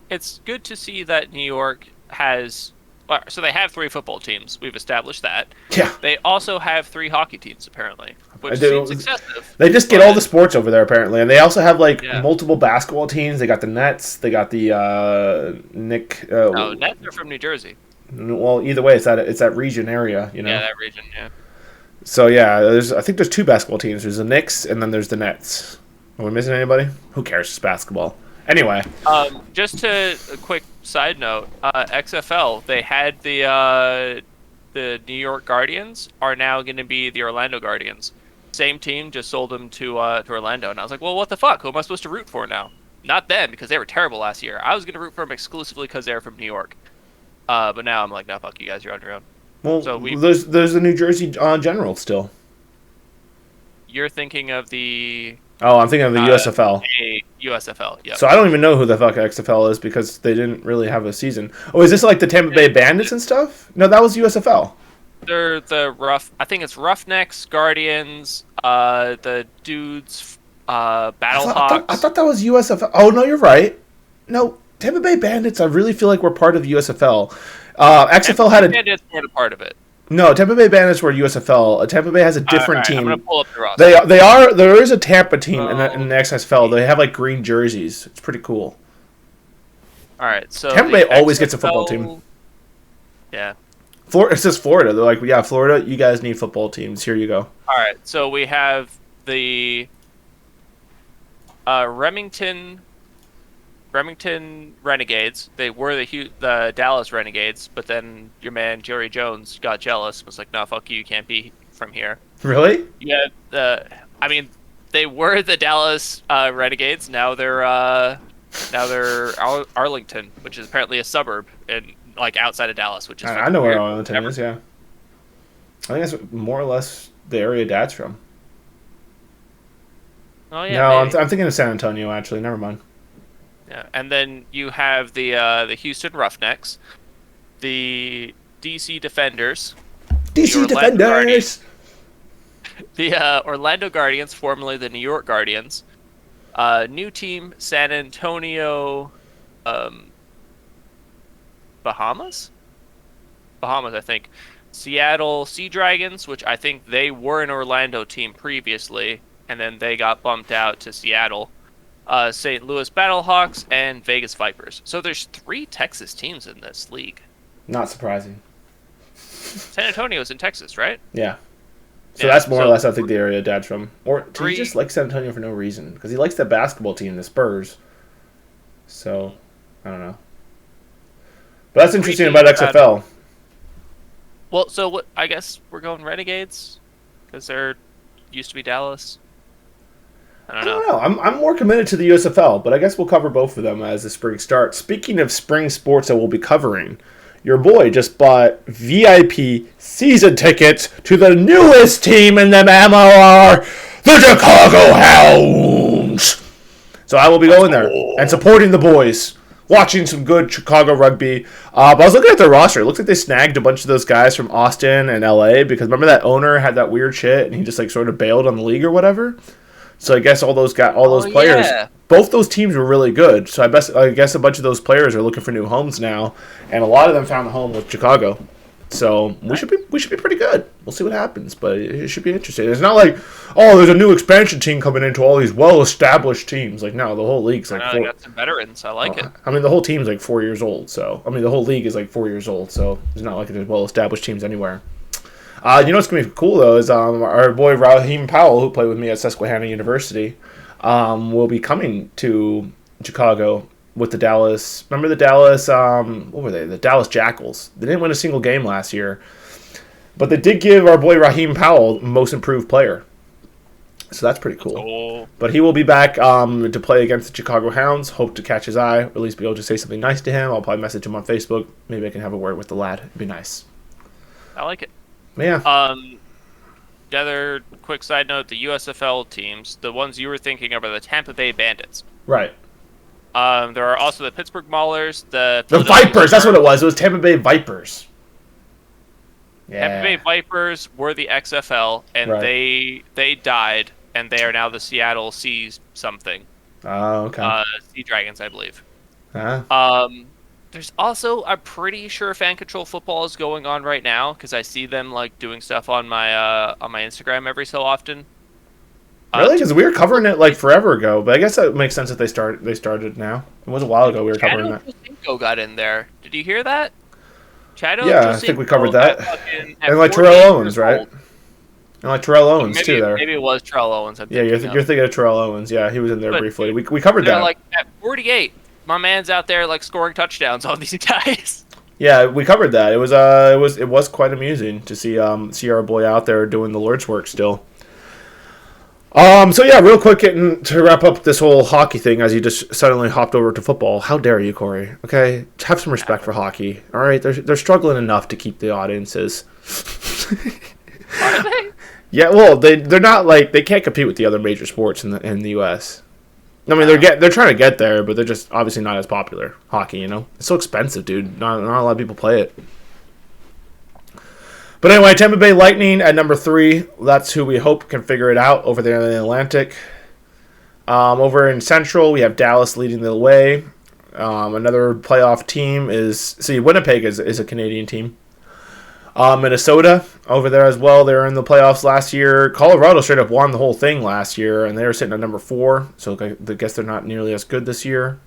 It's good to see that New York has. So they have 3 football teams. We've established that. Yeah. They also have 3 hockey teams, apparently, which seems excessive. They just get all the sports over there, apparently. And they also have, multiple basketball teams. They got the Nets. They got the Nets are from New Jersey. Well, either way, it's that region area, you know? Yeah, that region, yeah. So, yeah, I think there's 2 basketball teams. There's the Knicks, and then there's the Nets. Are we missing anybody? Who cares? It's basketball. Anyway. Just a quick side note, XFL, they had the New York Guardians are now going to be the Orlando Guardians. Same team, just sold them to Orlando. And I was like, well, what the fuck? Who am I supposed to root for now? not them because they were terrible last year. I was going to root for them exclusively because they were from New York. But now I'm like, no, fuck you guys, you're on your own. Well, So there's the New Jersey General still. you're thinking of the Oh, I'm thinking of the USFL. USFL. Yeah. So I don't even know who the fuck XFL is because they didn't really have a season. Oh, is this like the Tampa Bay Bandits and stuff? No, that was USFL. They're the I think it's Roughnecks, Guardians, the dudes, Battlehawks. I thought that was USFL. Oh no, you're right. No, Tampa Bay Bandits. I really feel like we're part of USFL. XFL had a Bandits weren't a part of it. no. Tampa Bay Bandits were USFL. Tampa Bay has a different team. I'm gonna pull up the roster. They are. There is a Tampa team in the XFL. They have like green jerseys. It's pretty cool. All right, so Tampa Bay always gets a football team. Yeah. It says Florida. They're like, yeah, Florida. You guys need football teams. Here you go. All right, so we have the Remington Renegades. They were the Dallas Renegades, but then your man Jerry Jones got jealous. Was like, "No, fuck you. You can't be from here." Really? Yeah. I mean, they were the Dallas Renegades. Now they're Arlington, which is apparently a suburb and like outside of Dallas, which is I know where weird. Arlington is. Yeah. I think that's more or less the area Dad's from. Oh yeah. No, maybe. I'm thinking of San Antonio. Actually, never mind. Yeah, and then you have the Houston Roughnecks, the DC Defenders, DC Defenders. the Orlando Guardians, formerly the New York Guardians, new team San Antonio, Bahamas, I think, Seattle Sea Dragons, which I think they were an Orlando team previously, and then they got bumped out to Seattle. St. Louis Battlehawks, and Vegas Vipers. So there's 3 Texas teams in this league. Not surprising. San Antonio's in Texas, right? Yeah. So Yeah, that's more or less, I think, the area Dad's from. Or does he 3 just like San Antonio for no reason? Because he likes the basketball team, the Spurs. So, I don't know. But that's interesting about XFL. Well, so what? I guess we're going Renegades because they're used to be Dallas. I don't know. I'm more committed to the USFL, but I guess we'll cover both of them as the spring starts. Speaking of spring sports that we'll be covering, your boy just bought VIP season tickets to the newest team in the MMR, the Chicago Hounds. So I will be going there and supporting the boys, watching some good Chicago rugby. But I was looking at their roster. It looks like they snagged a bunch of those guys from Austin and LA because remember that owner had that weird shit and he just like sort of bailed on the league or whatever. So I guess all those players, yeah. Both those teams were really good. So I guess a bunch of those players are looking for new homes now, and a lot of them found a home with Chicago. So we should be pretty good. We'll see what happens, but it should be interesting. It's not like, oh, there's a new expansion team coming into all these well-established teams. Like no, the whole league's like. They got some veterans. I like it. I mean, the whole team's like 4 years old. So I mean, the whole league is like 4 years old. So it's not like there's well-established teams anywhere. You know what's going to be cool, though, is our boy Raheem Powell, who played with me at Susquehanna University, will be coming to Chicago with the Dallas... Remember the Dallas... what were they? The Dallas Jackals. They didn't win a single game last year. But they did give our boy Raheem Powell Most Improved Player. So that's pretty cool. But he will be back to play against the Chicago Hounds. Hope to catch his eye, or at least be able to say something nice to him. I'll probably message him on Facebook. Maybe I can have a word with the lad. It'd be nice. I like it. Yeah. The other quick side note, the USFL teams, the ones you were thinking of are the Tampa Bay Bandits. Right. There are also the Pittsburgh Maulers, the Vipers, that's what it was. It was Tampa Bay Vipers. Yeah. Tampa Bay Vipers were the XFL, and right. they died, and they are now the Seattle Sea something. Oh, okay. Sea Dragons, I believe. Uh-huh. There's also, I'm pretty sure Fan Control Football is going on right now because I see them like doing stuff on my Instagram every so often. Really? Because we were covering it like forever ago, but I guess that makes sense that they started now. It was a while ago we were covering that. Chado got in there. Did you hear that? Chado. Yeah, I think we covered that. And like Terrell Owens, right? And like Terrell Owens too there. Maybe it was Terrell Owens. Yeah, you're thinking of Terrell Owens. Yeah, he was in there briefly. We covered that. Like at 48. My man's out there like scoring touchdowns on these guys. Yeah, we covered that. It was quite amusing to see our boy out there doing the Lord's work still. So yeah, real quick, getting to wrap up this whole hockey thing, as you just suddenly hopped over to football. How dare you, Corey? Okay, have some respect for hockey. All right, they're struggling enough to keep the audiences. Are they? Yeah, well, they're not like they can't compete with the other major sports in the U.S. I mean, they're trying to get there, but they're just obviously not as popular. Hockey, it's so expensive, dude. Not a lot of people play it. But anyway, Tampa Bay Lightning at number 3. That's who we hope can figure it out over there in the Atlantic. Over in Central, we have Dallas leading the way. Another playoff team Winnipeg is a Canadian team. Minnesota over there as well. They were in the playoffs last year. Colorado straight up won the whole thing last year, and they were sitting at number 4. So I guess they're not nearly as good this year.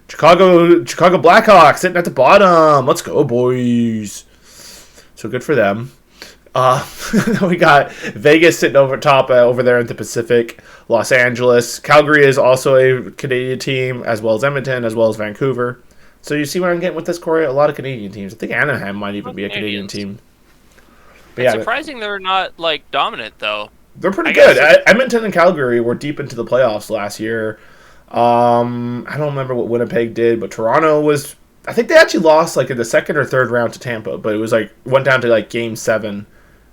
Chicago Blackhawks sitting at the bottom. Let's go, boys. So good for them. We got Vegas sitting over top over there in the Pacific. Los Angeles. Calgary is also a Canadian team, as well as Edmonton, as well as Vancouver. So you see what I'm getting with this, Corey? A lot of Canadian teams. I think Anaheim might even be a Canadian team. But it's surprising they're not dominant though. They're pretty good. Edmonton and Calgary were deep into the playoffs last year. I don't remember what Winnipeg did, but Toronto was. I think they actually lost in the second or third round to Tampa, but it was went down to game 7.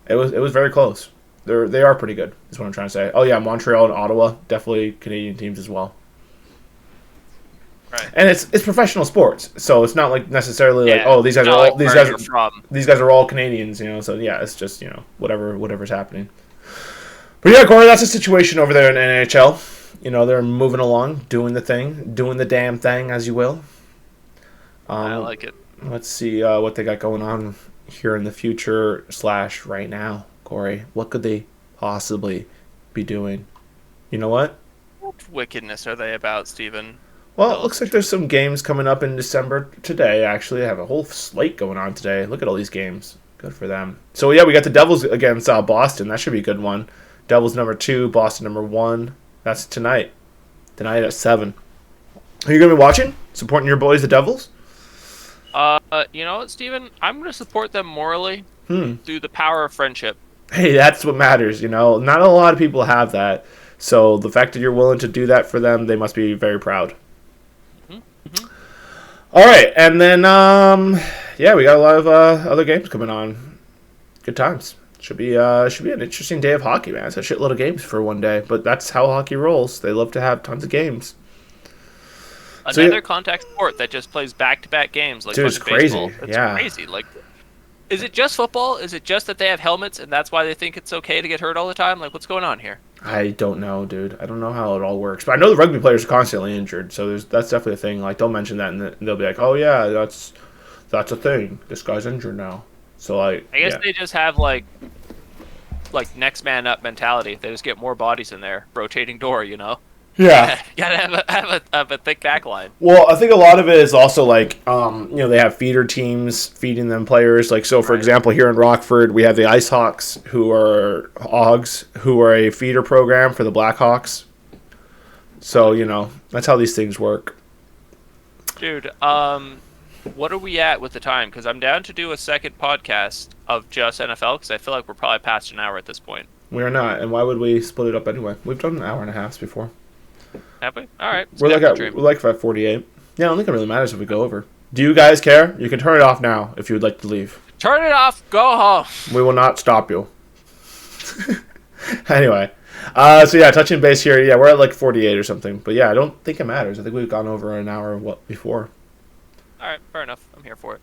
It was very close. They are pretty good. Is what I'm trying to say. Oh yeah, Montreal and Ottawa definitely Canadian teams as well. Right. And it's professional sports, so it's not necessarily these guys are all Canadians, So yeah, it's just whatever's happening. But yeah, Corey, that's the situation over there in NHL. They're moving along, doing the damn thing, as you will. I like it. Let's see what they got going on here in the future / right now, Corey. What could they possibly be doing? You know what? What wickedness are they about, Steven? Well, it looks like there's some games coming up in December today, actually. I have a whole slate going on today. Look at all these games. Good for them. So, yeah, we got the Devils against Boston. That should be a good one. Devils number 2, Boston number 1. That's tonight. Tonight at 7. Are you going to be watching? Supporting your boys, the Devils? You know what, Steven? I'm going to support them morally through the power of friendship. Hey, that's what matters, Not a lot of people have that. So the fact that you're willing to do that for them, they must be very proud. All right, and then, we got a lot of other games coming on. Good times. Should be an interesting day of hockey, man. It's a shitload of games for one day, but that's how hockey rolls. They love to have tons of games. Another contact sport that just plays back-to-back games. Dude, it's crazy. It's crazy. Is it just football? Is it just that they have helmets and that's why they think it's okay to get hurt all the time? What's going on here? I don't know, dude. I don't know how it all works. But I know the rugby players are constantly injured, so that's definitely a thing. They'll mention that and they'll be like, oh, yeah, that's a thing. This guy's injured now. So, I guess they just have, next man up mentality. They just get more bodies in there. Rotating door, Yeah. You gotta have a thick back line. Well, I think a lot of it is also they have feeder teams feeding them players. For example, here in Rockford, we have the Ice Hawks, who are Hogs, who are a feeder program for the Blackhawks. So, that's how these things work. Dude, what are we at with the time? Because I'm down to do a second podcast of just NFL, because I feel like we're probably past an hour at this point. We are not, and why would we split it up anyway? We've done an hour and a half before. Have we? All right. We're like 5:48. Yeah, I don't think it really matters if we go over. Do you guys care? You can turn it off now if you would like to leave. Turn it off. Go home. We will not stop you. Anyway, touching base here. Yeah, we're at 48 or something. But yeah, I don't think it matters. I think we've gone over an hour before. All right, fair enough. I'm here for it.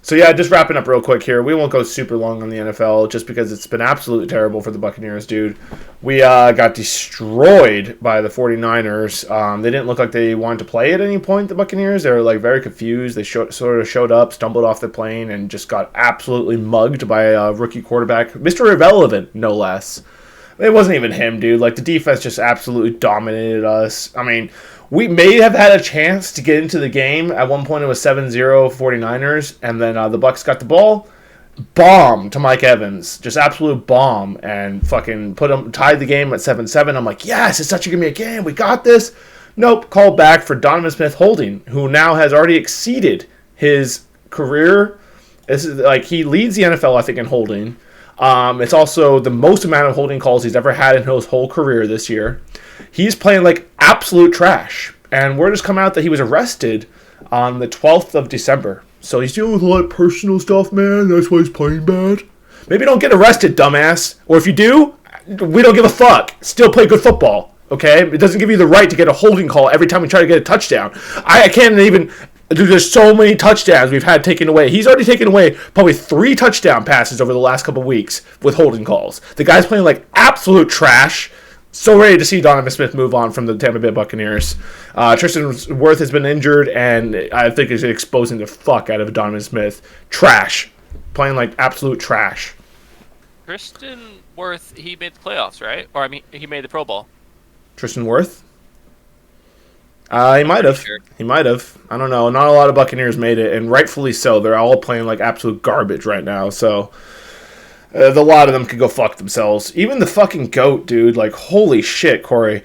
So yeah, just wrapping up real quick here. We won't go super long on the NFL just because it's been absolutely terrible for the Buccaneers, dude. We got destroyed by the 49ers. They didn't look like they wanted to play at any point, the Buccaneers. They were very confused. They sort of showed up, stumbled off the plane, and just got absolutely mugged by a rookie quarterback, Mr. Irrelevant, no less. It wasn't even him, dude. The defense just absolutely dominated us. I mean, we may have had a chance to get into the game. At one point, it was 7-0 49ers, and then the Bucs got the ball. Bomb to Mike Evans. Just absolute bomb, and fucking tied the game at 7-7. I'm like, yes, it's such a give me a game. We got this. Nope, called back for Donovan Smith Holding, who now has already exceeded his career. This is he leads the NFL, I think, in holding. It's also the most amount of holding calls he's ever had in his whole career this year. He's playing like absolute trash. And word has come out that he was arrested on the 12th of December. So he's dealing with a lot of personal stuff, man. That's why he's playing bad. Maybe don't get arrested, dumbass. Or if you do, we don't give a fuck. Still play good football, okay? It doesn't give you the right to get a holding call every time we try to get a touchdown. I can't even... Dude, there's so many touchdowns we've had taken away. He's already taken away probably 3 touchdown passes over the last couple of weeks with holding calls. The guy's playing like absolute trash. So ready to see Donovan Smith move on from the Tampa Bay Buccaneers. Tristan Wirth has been injured, and I think is exposing the fuck out of Donovan Smith. Trash. Playing like absolute trash. Tristan Wirth, he made the playoffs, right? Or, I mean, he made the Pro Bowl. Tristan Wirth? He might have. Sure. He might have. I don't know. Not a lot of Buccaneers made it, and rightfully so. They're all playing like absolute garbage right now, so... a lot of them could go fuck themselves. Even the fucking GOAT, dude. Like, holy shit, Corey.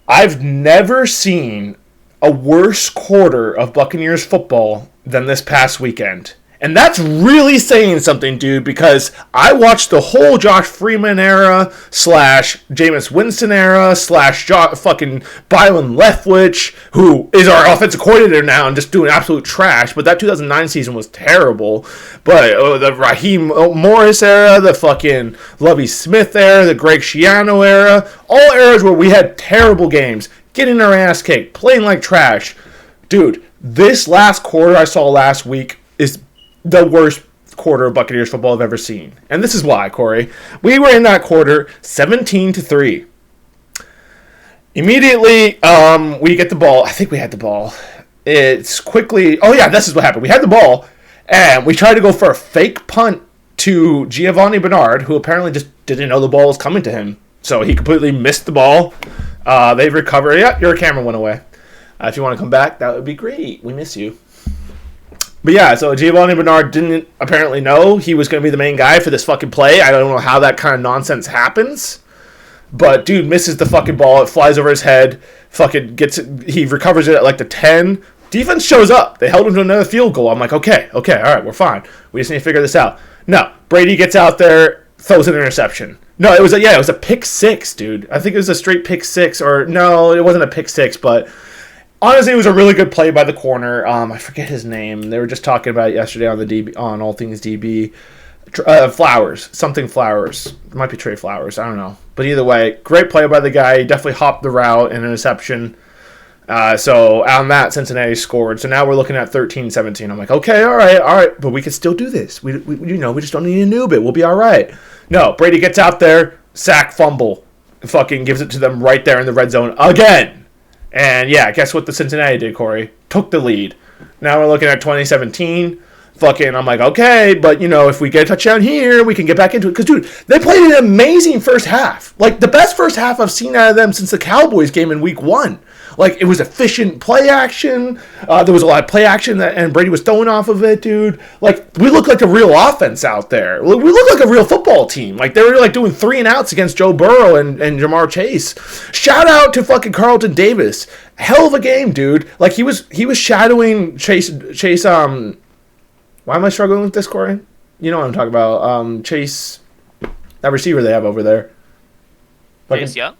I've never seen a worse quarter of Buccaneers football than this past weekend. And that's really saying something, dude, because I watched the whole Josh Freeman era, / Jameis Winston era, / fucking Byron Leftwich, who is our offensive coordinator now and just doing absolute trash. But that 2009 season was terrible. But the Raheem Morris era, the fucking Lovie Smith era, the Greg Schiano era, all eras where we had terrible games, getting our ass kicked, playing like trash. Dude, this last quarter I saw last week is the worst quarter of Buccaneers football I've ever seen. And this is why, Corey. We were in that quarter 17-3. Immediately, we get the ball. I think we had the ball. It's quickly... Oh, yeah, this is what happened. We had the ball, and we tried to go for a fake punt to Giovanni Bernard, who apparently just didn't know the ball was coming to him. So he completely missed the ball. They recovered. Yeah, your camera went away. If you want to come back, that would be great. We miss you. But yeah, so Giovanni Bernard didn't apparently know he was going to be the main guy for this fucking play. I don't know how that kind of nonsense happens. But dude misses the fucking ball. It flies over his head. Fucking gets it. He recovers it at like the 10. Defense shows up. They held him to another field goal. I'm like, okay, all right, we're fine. We just need to figure this out. No, Brady gets out there, throws an interception. No, it was a pick 6, dude. I think it was a straight pick 6, or no, it wasn't a pick 6, but honestly, it was a really good play by the corner. I forget his name. They were just talking about it yesterday on the DB, on All Things DB. Flowers. It might be Trey Flowers. I don't know. But either way, great play by the guy. He definitely hopped the route and an interception. So on that, Cincinnati scored. So now we're looking at 13-17. I'm like, okay, all right. But we can still do this. We just don't need a noob it. We'll be all right. No, Brady gets out there, sack, fumble. Fucking gives it to them right there in the red zone again. And yeah, guess what the Cincinnati did, Corey? Took the lead. Now we're looking at 2017. Fucking, I'm like, okay, but, if we get a touchdown here, we can get back into it. Because, dude, they played an amazing first half. Like, the best first half I've seen out of them since the Cowboys game in week 1. Like, it was efficient play action. There was a lot of play action, and Brady was throwing off of it, dude. Like, we look like a real offense out there. We look like a real football team. Like, they were, like, doing 3 and outs against Joe Burrow and Jamar Chase. Shout out to fucking Carlton Davis. Hell of a game, dude. Like, he was shadowing Chase, why am I struggling with this, Corey? You know what I'm talking about. Chase, that receiver they have over there. Chase Young?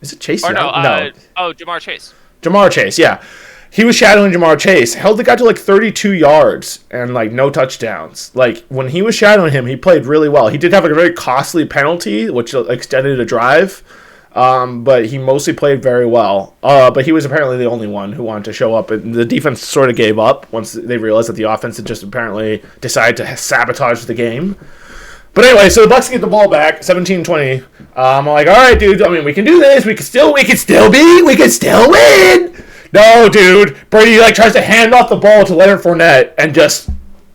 Is it Chase Young? No. Jamar Chase. Jamar Chase, yeah. He was shadowing Jamar Chase. Held the guy to like 32 yards and like no touchdowns. Like when he was shadowing him, he played really well. He did have like a very costly penalty, which extended a drive. But he mostly played very well. But he was apparently the only one who wanted to show up. And the defense sort of gave up once they realized that the offense had just apparently decided to sabotage the game. But anyway, so the Bucs get the ball back, 17-20. I'm like, all right, dude. I mean, we can do this. We can still win. No, dude. Brady tries to hand off the ball to Leonard Fournette, and just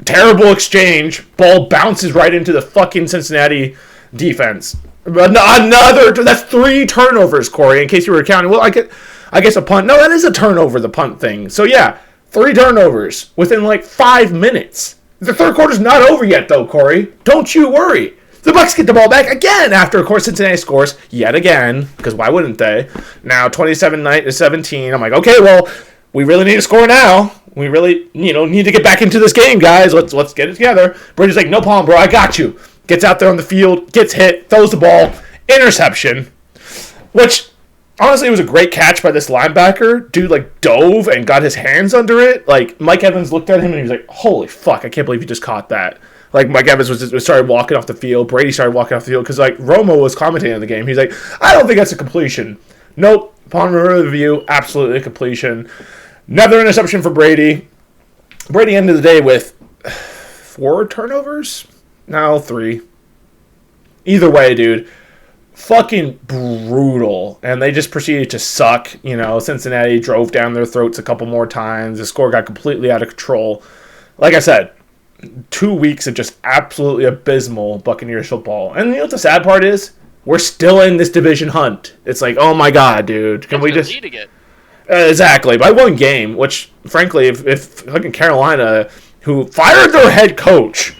terrible exchange. Ball bounces right into the fucking Cincinnati defense. That's 3 turnovers, Corey, in case you were counting. Well, I guess a punt. No, that is a turnover, the punt thing. So, yeah, 3 turnovers within, 5 minutes. The third quarter's not over yet, though, Corey. Don't you worry. The Bucs get the ball back again after, of course, Cincinnati scores yet again, because why wouldn't they? Now, 27-17. I'm like, okay, well, we really need to score now. We really, need to get back into this game, guys. Let's get it together. Brady's like, no problem, bro. I got you. Gets out there on the field, gets hit, throws the ball, interception. Which, honestly, it was a great catch by this linebacker. Dude, like, dove and got his hands under it. Like, Mike Evans looked at him and he was like, holy fuck, I can't believe you just caught that. Like, Mike Evans started walking off the field. Brady started walking off the field because, like, Romo was commentating on the game. He's like, I don't think that's a completion. Nope. Upon review, absolutely a completion. Another interception for Brady. Brady ended the day with 4 turnovers? No, 3. Either way, dude. Fucking brutal. And they just proceeded to suck. You know, Cincinnati drove down their throats a couple more times. The score got completely out of control. Like I said, 2 weeks of just absolutely abysmal Buccaneers football. And you know what the sad part is? We're still in this division hunt. It's like, oh my god, dude. Can we just... leading it. Exactly. By 1 game, which, frankly, if fucking Carolina, who fired their head coach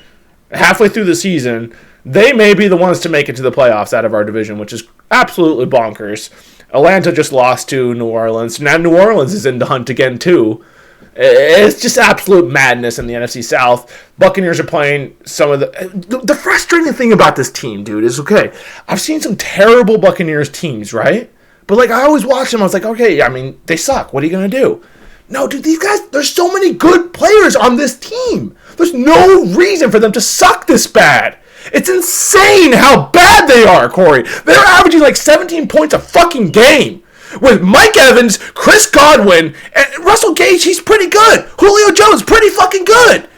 halfway through the season, they may be the ones to make it to the playoffs out of our division, which is absolutely bonkers. Atlanta just lost to New Orleans. Now New Orleans is in the hunt again, too. It's just absolute madness in the NFC South. Buccaneers are playing some of the frustrating thing about this team, dude, is, okay, I've seen some terrible Buccaneers teams, right? But, like, I always watch them. I was like, okay, I mean, they suck. What are you going to do? No, dude, these guys, there's so many good players on this team. There's no reason for them to suck this bad. It's insane how bad they are, Corey. They're averaging like 17 points a fucking game. With Mike Evans, Chris Godwin, and Russell Gage, he's pretty good. Julio Jones, pretty fucking good.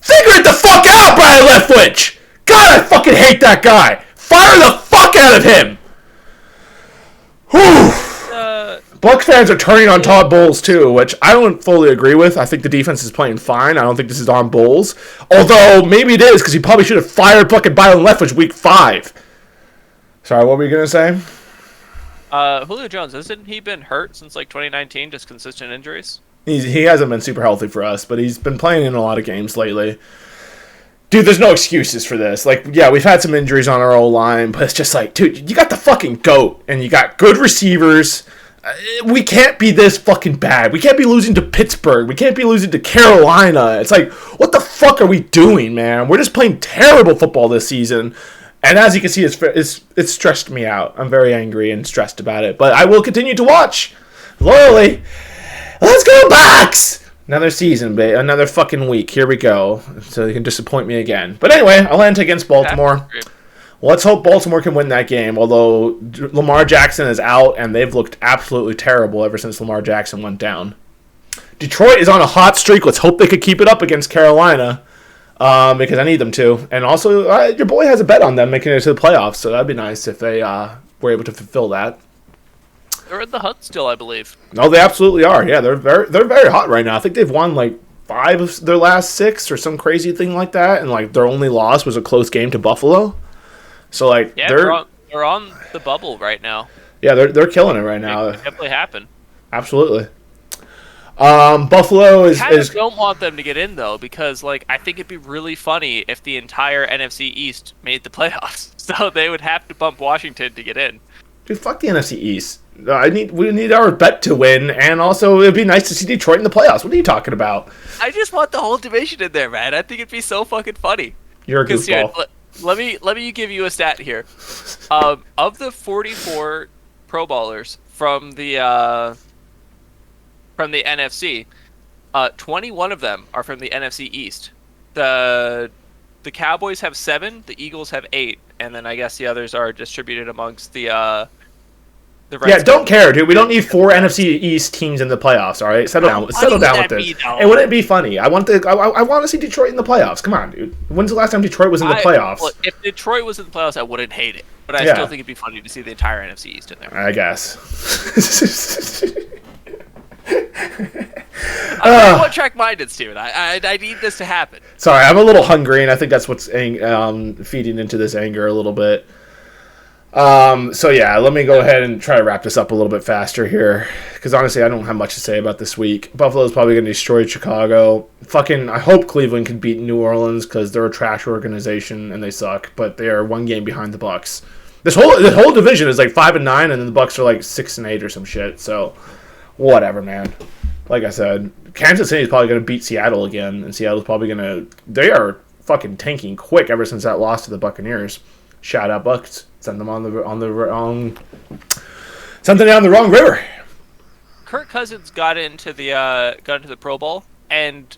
Figure it the fuck out, Brian Leftwich. God, I fucking hate that guy. Fire the fuck out of him. Whew. Bucs fans are turning on Todd Bowles, too, which I don't fully agree with. I think the defense is playing fine. I don't think this is on Bowles. Although, maybe it is, because he probably should have fired fucking Byron Leftwich week 5. Sorry, what were you going to say? Julio Jones, hasn't he been hurt since, like, 2019, just consistent injuries? He hasn't been super healthy for us, but he's been playing in a lot of games lately. Dude, there's no excuses for this. Like, yeah, we've had some injuries on our O-line, but it's just like, dude, you got the fucking GOAT, and you got good receivers. We can't be this fucking bad. We can't be losing to Pittsburgh. We can't be losing to Carolina. It's like, what the fuck are we doing, man? We're just playing terrible football this season. And as you can see, it's stressed me out. I'm very angry and stressed about it. But I will continue to watch. Loyally. Let's go, Bucs! Another season, babe. Another fucking week. Here we go. So you can disappoint me again. But anyway, Atlanta against Baltimore. Let's hope Baltimore can win that game, although Lamar Jackson is out, and they've looked absolutely terrible ever since Lamar Jackson went down. Detroit is on a hot streak. Let's hope they could keep it up against Carolina, because I need them to. And also, your boy has a bet on them making it to the playoffs, so that'd be nice if they were able to fulfill that. They're in the hunt still, I believe. No, they absolutely are. Yeah, they're very hot right now. I think they've won like 5 of their last 6 or some crazy thing like that, and like their only loss was a close game to Buffalo. So like they're on the bubble right now. Yeah, they're killing it right now. It could definitely happen. Absolutely. Buffalo is. I don't want them to get in though, because like I think it'd be really funny if the entire NFC East made the playoffs. So they would have to bump Washington to get in. Dude, fuck the NFC East. We need our bet to win, and also it'd be nice to see Detroit in the playoffs. What are you talking about? I just want the whole division in there, man. I think it'd be so fucking funny. You're a goofball. Let me give you a stat here. Of the 44 Pro Bowlers from the NFC, 21 of them are from the NFC East. The Cowboys have 7, the Eagles have 8, and then I guess the others are distributed amongst the Yeah, don't care, dude. We don't need 4 NFC East teams in the playoffs. All right, settle down with this. It wouldn't be funny. I want to see Detroit in the playoffs. Come on, dude. When's the last time Detroit was in the playoffs? Well, if Detroit was in the playoffs, I wouldn't hate it, but I still think it'd be funny to see the entire NFC East in there. I guess. I'm one-track-minded, Steven. I need this to happen. Sorry, I'm a little hungry, and I think that's what's feeding into this anger a little bit. So yeah, let me go ahead and try to wrap this up a little bit faster here, because honestly, I don't have much to say about this week. Buffalo's probably going to destroy Chicago. I hope Cleveland can beat New Orleans, because they're a trash organization and they suck, but they are 1 game behind the Bucs. This whole division is like 5-9, and then the Bucs are like 6-8 or some shit. So whatever, man. Like I said, Kansas City is probably going to beat Seattle again, and Seattle's probably going to. They are fucking tanking quick ever since that loss to the Buccaneers. Shout out Bucks. Send them on the wrong. Sent them down the wrong river. Kirk Cousins got into the Pro Bowl, and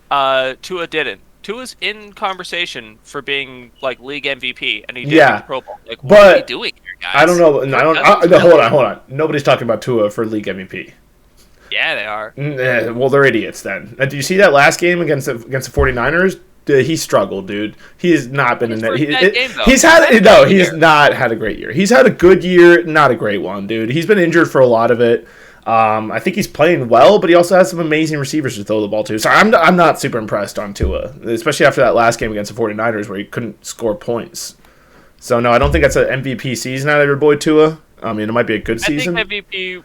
Tua didn't. Tua's in conversation for being like league MVP, and he didn't get the Pro Bowl. Like, what are we doing here, guys? I don't know. Hold on. Nobody's talking about Tua for league MVP. Yeah, they are. Well, they're idiots then. Did you see that last game against the 49ers? He struggled, dude. He has not been in that. He's not had a great year. He's had a good year, not a great one, dude. He's been injured for a lot of it. I think he's playing well, but he also has some amazing receivers to throw the ball to. So I'm not super impressed on Tua, especially after that last game against the 49ers where he couldn't score points. So, no, I don't think that's an MVP season out of your boy Tua. I mean, it might be a good season. I think MVP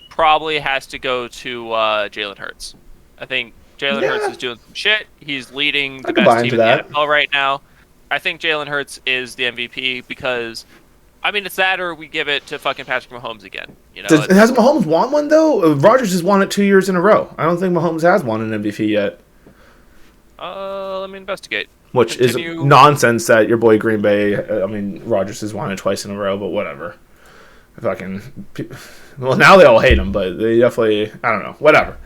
probably has to go to Jalen Hurts. I think Jalen Hurts is doing some shit. He's leading the best team in the NFL right now. I think Jalen Hurts is the MVP because, I mean, it's that or we give it to fucking Patrick Mahomes again. You know, hasn't Mahomes won one, though? Rodgers has won it 2 years in a row. I don't think Mahomes has won an MVP yet. Let me investigate. Which is nonsense that your boy Green Bay, Rodgers has won it twice in a row, but whatever. Well, now they all hate him, but they definitely, I don't know, whatever.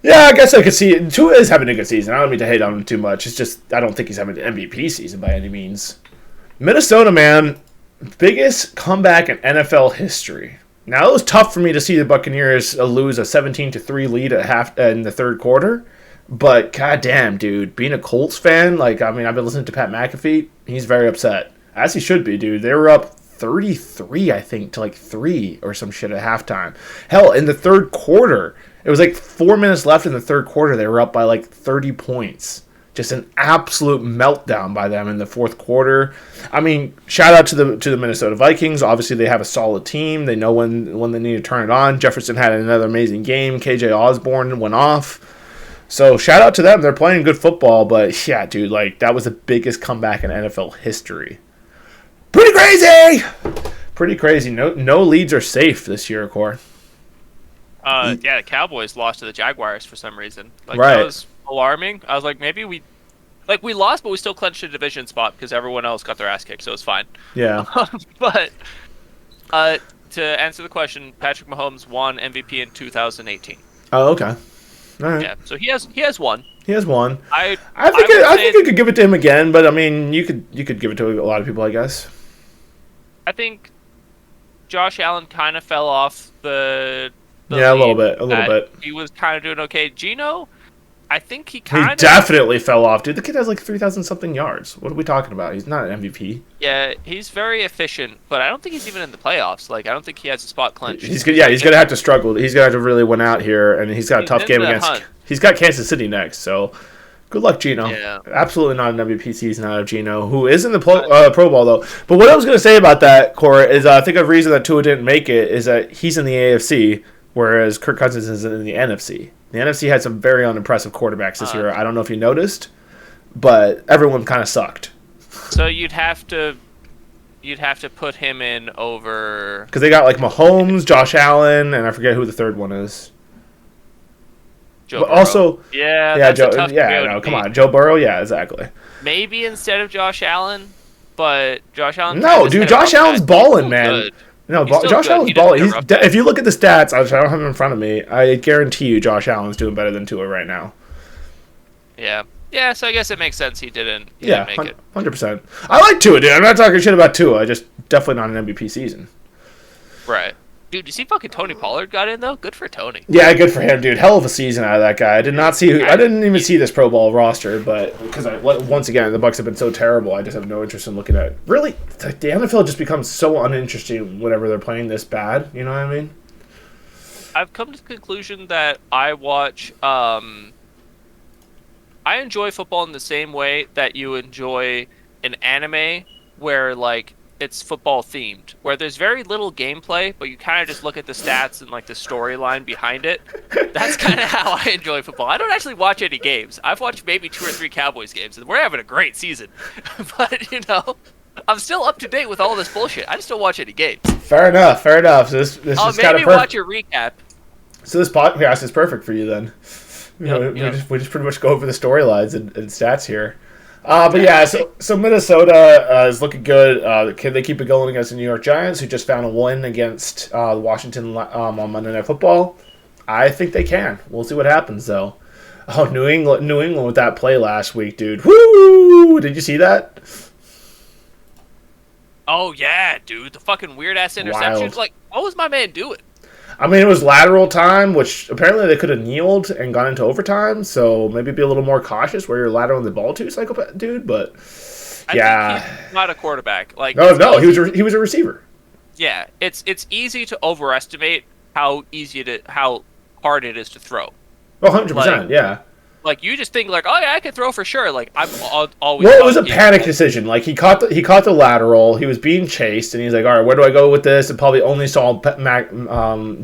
Yeah, I guess I could see it. Tua is having a good season. I don't mean to hate on him too much. It's just I don't think he's having an MVP season by any means. Minnesota, man, biggest comeback in NFL history. Now, it was tough for me to see the Buccaneers lose a 17-3 lead at in the third quarter. But, goddamn, dude, being a Colts fan, I've been listening to Pat McAfee. He's very upset. As he should be, dude. They were up 33, I think, to 3 or some shit at halftime. Hell, in the third quarter, it was 4 minutes left in the third quarter. They were up by 30 points. Just an absolute meltdown by them in the fourth quarter. I mean, shout out to the Minnesota Vikings. Obviously, they have a solid team. They know when they need to turn it on. Jefferson had another amazing game. KJ Osborne went off. So shout out to them. They're playing good football. But yeah, dude, that was the biggest comeback in NFL history. Pretty crazy. Pretty crazy. No leads are safe this year, Core. The Cowboys lost to the Jaguars for some reason. Right. That was alarming. I was like, maybe we lost, but we still clinched a division spot because everyone else got their ass kicked, so it's fine. Yeah. But to answer the question, Patrick Mahomes won MVP in 2018. Oh, okay. All right. Yeah, so he has one. He has one. I think you could give it to him again, but I mean, you could give it to a lot of people, I guess. I think Josh Allen kind of fell off the a little bit. He was kind of doing okay. Geno, I think he definitely fell off, dude. The kid has 3,000 something yards. What are we talking about? He's not an MVP. Yeah, he's very efficient, but I don't think he's even in the playoffs. I don't think he has a spot clinched. He's gonna have to struggle. He's gonna have to really win out here, and he's got a tough game against. He's got Kansas City next, so good luck, Geno. Yeah. Absolutely not an MVP season out of Geno, who is in the Pro Bowl though. But what I was gonna say about that, Cora, is I think a reason that Tua didn't make it is that he's in the AFC. Whereas Kirk Cousins is in the NFC. The NFC had some very unimpressive quarterbacks this year. I don't know if you noticed, but everyone kind of sucked. So you'd have to put him in over because they got Mahomes, Josh Allen, and I forget who the third one is. Joe Burrow. Also, come on, Joe Burrow, yeah, exactly. Maybe instead of Josh Allen, but Josh Allen. No, dude, Josh Allen's balling, man. Good. No, Josh Allen's balling. If you look at the stats, I don't have them in front of me. I guarantee you, Josh Allen's doing better than Tua right now. Yeah. So I guess it makes sense he didn't make it. 100%. I like Tua, dude. I'm not talking shit about Tua. Just definitely not an MVP season. Right. Dude, you see fucking Tony Pollard got in though? Good for Tony. Yeah, good for him, dude. Hell of a season out of that guy. I didn't even see this Pro Bowl roster, but because once again the Bucs have been so terrible, I just have no interest in looking at it. Really, the NFL just becomes so uninteresting whenever they're playing this bad. You know what I mean? I've come to the conclusion that I watch. I enjoy football in the same way that you enjoy an anime, where it's football themed, where there's very little gameplay, but you kind of just look at the stats and the storyline behind it. That's kind of how I enjoy football. I don't actually watch any games. I've watched maybe 2 or 3 Cowboys games, and we're having a great season. But I'm still up to date with all this bullshit. I just don't watch any games. Fair enough. So this is I'll kind of maybe watch a recap. So this podcast is perfect for you then. We just pretty much go over the storylines and stats here. But yeah, so Minnesota is looking good. Can they keep it going against the New York Giants, who just found a win against Washington on Monday Night Football? I think they can. We'll see what happens, though. Oh, New England with that play last week, dude. Woo! Did you see that? Oh yeah, dude, the fucking weird ass interception. Wild. Like, what was my man doing? I mean, it was lateral time, which apparently they could have kneeled and gone into overtime. So maybe be a little more cautious where you're lateraling the ball to, psychopath dude. But yeah, I think he's not a quarterback. Like, no, he was a receiver. yeah, it's easy to overestimate how hard it is to throw. Oh, 100%, yeah. Like, you just think like, oh yeah, I can throw for sure. Like, I've always. Well, it was a panic decision. Like he caught the lateral. He was being chased, and he's like, "All right, where do I go with this?" And probably only saw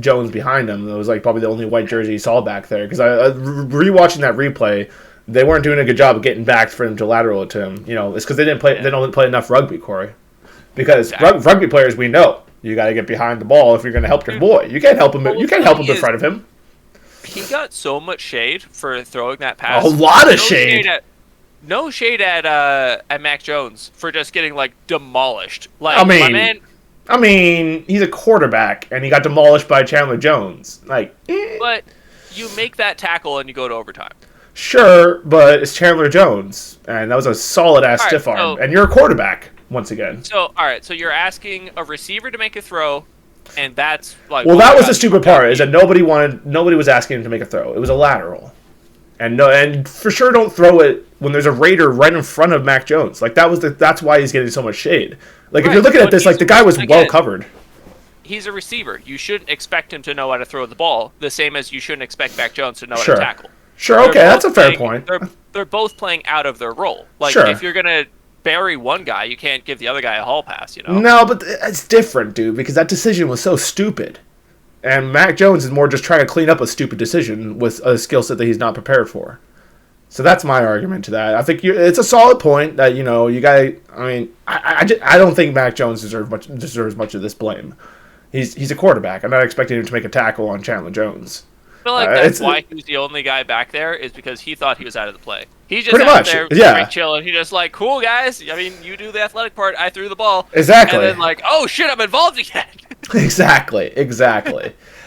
Jones behind him. It was like probably the only white jersey he saw back there. Because I rewatching that replay, they weren't doing a good job of getting back for him to lateral it to him. You know, it's because they didn't play. Yeah. They don't play enough rugby, Corey. Because rugby players, we know you got to get behind the ball if you're going to help your boy. You can't help him. You can't help him in front of him. He got so much shade for throwing that pass. A lot of shade. No shade at Mac Jones for just getting like demolished. Like, I mean, he's a quarterback and he got demolished by Chandler Jones. Like, but you make that tackle and you go to overtime. Sure, but it's Chandler Jones, and that was a solid ass stiff arm, and you're a quarterback once again. So, all right, so you're asking a receiver to make a throw. And that's like. Well, that was the stupid part. Is that nobody was asking him to make a throw. It was a lateral, and for sure don't throw it when there's a Raider right in front of Mac Jones. Like that's why he's getting so much shade. Like, if you're looking at this, like, the guy was well covered. He's a receiver. You shouldn't expect him to know how to throw the ball, the same as you shouldn't expect Mac Jones to know how to tackle. Sure, okay, that's a fair point. They're both playing out of their role. Like, if you're gonna bury one guy, you can't give the other guy a hall pass, you know? No, but it's different, dude, because that decision was so stupid. And Mac Jones is more just trying to clean up a stupid decision with a skill set that he's not prepared for. So that's my argument to that. I think it's a solid point that, you know, you got to... I mean, I don't think Mac Jones deserves much of this blame. He's a quarterback. I'm not expecting him to make a tackle on Chandler Jones. I feel like that's why he was the only guy back there, is because he thought he was out of the play. He's just out there chilling. He's just like, cool, guys. I mean, you do the athletic part. I threw the ball. Exactly. And then like, oh, shit, I'm involved again. Exactly.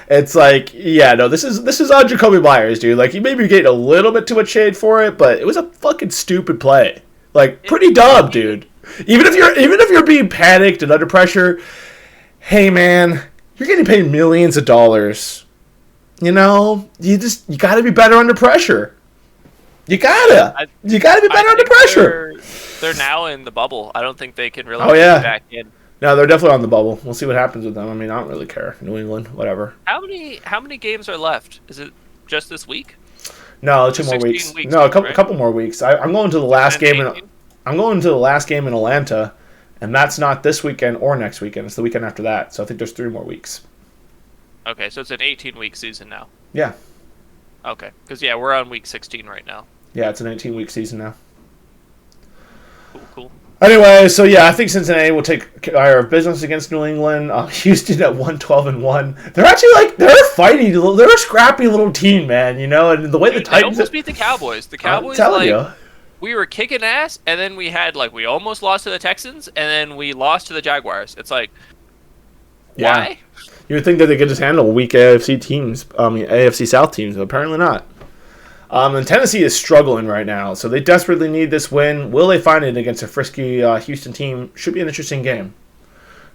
It's like, yeah, no, this is on Jacoby Myers, dude. Like, he may be getting a little bit too much shade for it, but it was a fucking stupid play. Like, pretty dumb, dude. Even if you're being panicked and under pressure, hey, man, you're getting paid millions of dollars. You know, you got to be better under pressure. You gotta be better under pressure. They're now in the bubble. I don't think they can really get back in. No, they're definitely on the bubble. We'll see what happens with them. I mean, I don't really care. New England, whatever. How many games are left? Is it just this week? No, 2 more weeks. No, a couple more weeks. I'm going to the last game in Atlanta, and that's not this weekend or next weekend. It's the weekend after that. So I think there's 3 more weeks. Okay, so it's an 18-week season now. Yeah. Okay, because we're on week 16 right now. Yeah, it's an 18-week season now. Cool. Anyway, so yeah, I think Cincinnati will take care of business against New England. Houston at 1-12-1. They're actually they're fighting. They're a scrappy little team, man. You know, and the way the Titans almost beat the Cowboys. The Cowboys, we were kicking ass, and then we almost lost to the Texans, and then we lost to the Jaguars. It's like, why? You would think that they could just handle weak AFC teams, AFC South teams, but apparently not. And Tennessee is struggling right now, so they desperately need this win. Will they find it against a frisky Houston team? Should be an interesting game.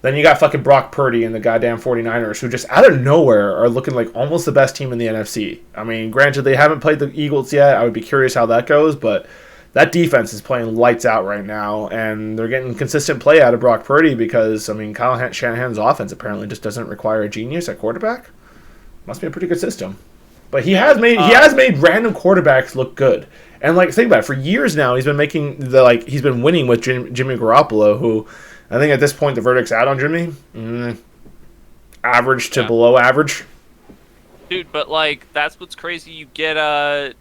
Then you got fucking Brock Purdy and the goddamn 49ers, who just out of nowhere are looking like almost the best team in the NFC. I mean, granted, they haven't played the Eagles yet. I would be curious how that goes, but that defense is playing lights out right now, and they're getting consistent play out of Brock Purdy because, I mean, Kyle Shanahan's offense apparently just doesn't require a genius at quarterback. Must be a pretty good system. But he has made random quarterbacks look good. And think about it, for years now he's been he's been winning with Jimmy Garoppolo, who I think at this point the verdict's out on Jimmy. Average to below average. Dude, but that's what's crazy. You get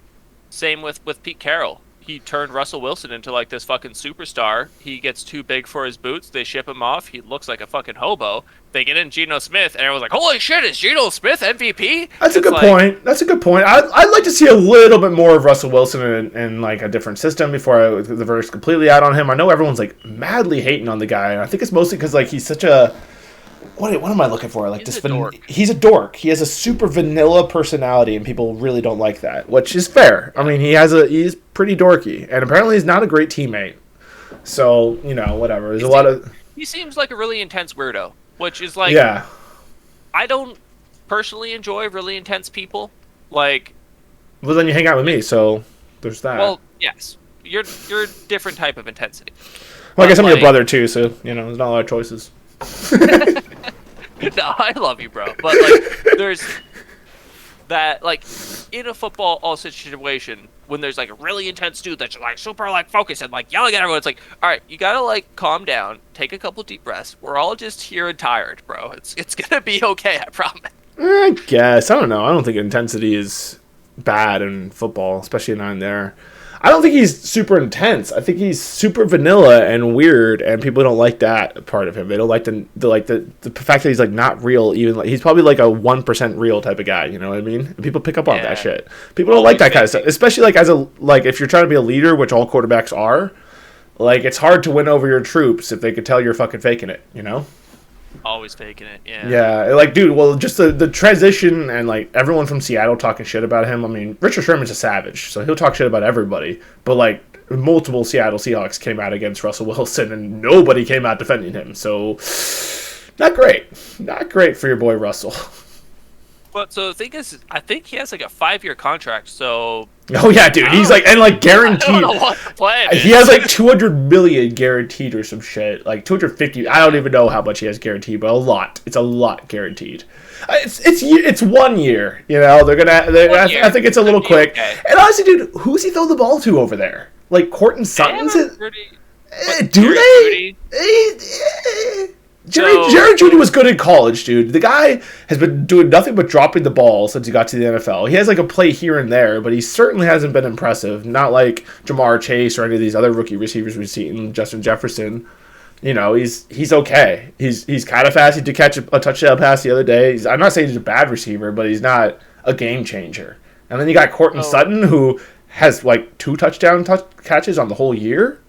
same with Pete Carroll. he turned Russell Wilson into like this fucking superstar. He gets too big for his boots. They ship him off. He looks like a fucking hobo. They get in Geno Smith, and everyone's like, "Holy shit, is Geno Smith MVP?" That's a good point. That's a good point. I'd like to see a little bit more of Russell Wilson in like a different system before I reverse completely out on him. I know everyone's like madly hating on the guy, and I think it's mostly because like he's such a what am I looking for? Like he's a dork. He's a dork. He has a super vanilla personality, and people really don't like that, which is fair. I mean, he's pretty dorky, and apparently he's not a great teammate. So whatever. There's a lot of. He seems like a really intense weirdo, which is like yeah. I don't personally enjoy really intense people. Like, well, then you hang out with me, so there's that. Well, yes, you're a different type of intensity. Well, I guess I'm your brother too, so there's not a lot of choices. No, I love you, bro. But like, there's that like in a football all situation when there's like a really intense dude that's like super like focused and like yelling at everyone. It's like, all right, you gotta like calm down, take a couple deep breaths. We're all just here and tired, bro. It's gonna be okay, I promise. I guess I don't know. I don't think intensity is bad in football, especially not in there. I don't think he's super intense. I think he's super vanilla and weird, and people don't like that part of him. They don't like the fact that he's like not real. Even like he's probably like a 1% real type of guy. You know what I mean? And people pick up on that shit. People don't like that kind of stuff, especially like if you're trying to be a leader, which all quarterbacks are. Like it's hard to win over your troops if they could tell you're fucking faking it. Always faking it, yeah. Yeah, like, dude, well, just the transition and, like, everyone from Seattle talking shit about him. I mean, Richard Sherman's a savage, so he'll talk shit about everybody. But, like, multiple Seattle Seahawks came out against Russell Wilson, and nobody came out defending him. So, not great. Not great for your boy Russell. But so the thing is, I think he has, like, a 5-year contract, so... Oh, yeah, dude. He's, like, and, like, guaranteed. I don't know what the plan is. He has, like, $200 million guaranteed or some shit. Like, 250. I don't even know how much he has guaranteed, but a lot. It's a lot guaranteed. It's 1 year, They're gonna. I think it's a little quick. Okay. And honestly, dude, who's he throwing the ball to over there? Like, Courtland Sutton's it? Do they? Jerry Jeudy was good in college, dude. The guy has been doing nothing but dropping the ball since he got to the NFL. He has like a play here and there, but he certainly hasn't been impressive. Not like Jamar Chase or any of these other rookie receivers we've seen, Justin Jefferson. He's okay. He's kind of fast. He did catch a touchdown pass the other day. I'm not saying he's a bad receiver, but he's not a game changer. And then you got Courtland Sutton, who has like 2 touchdown catches on the whole year.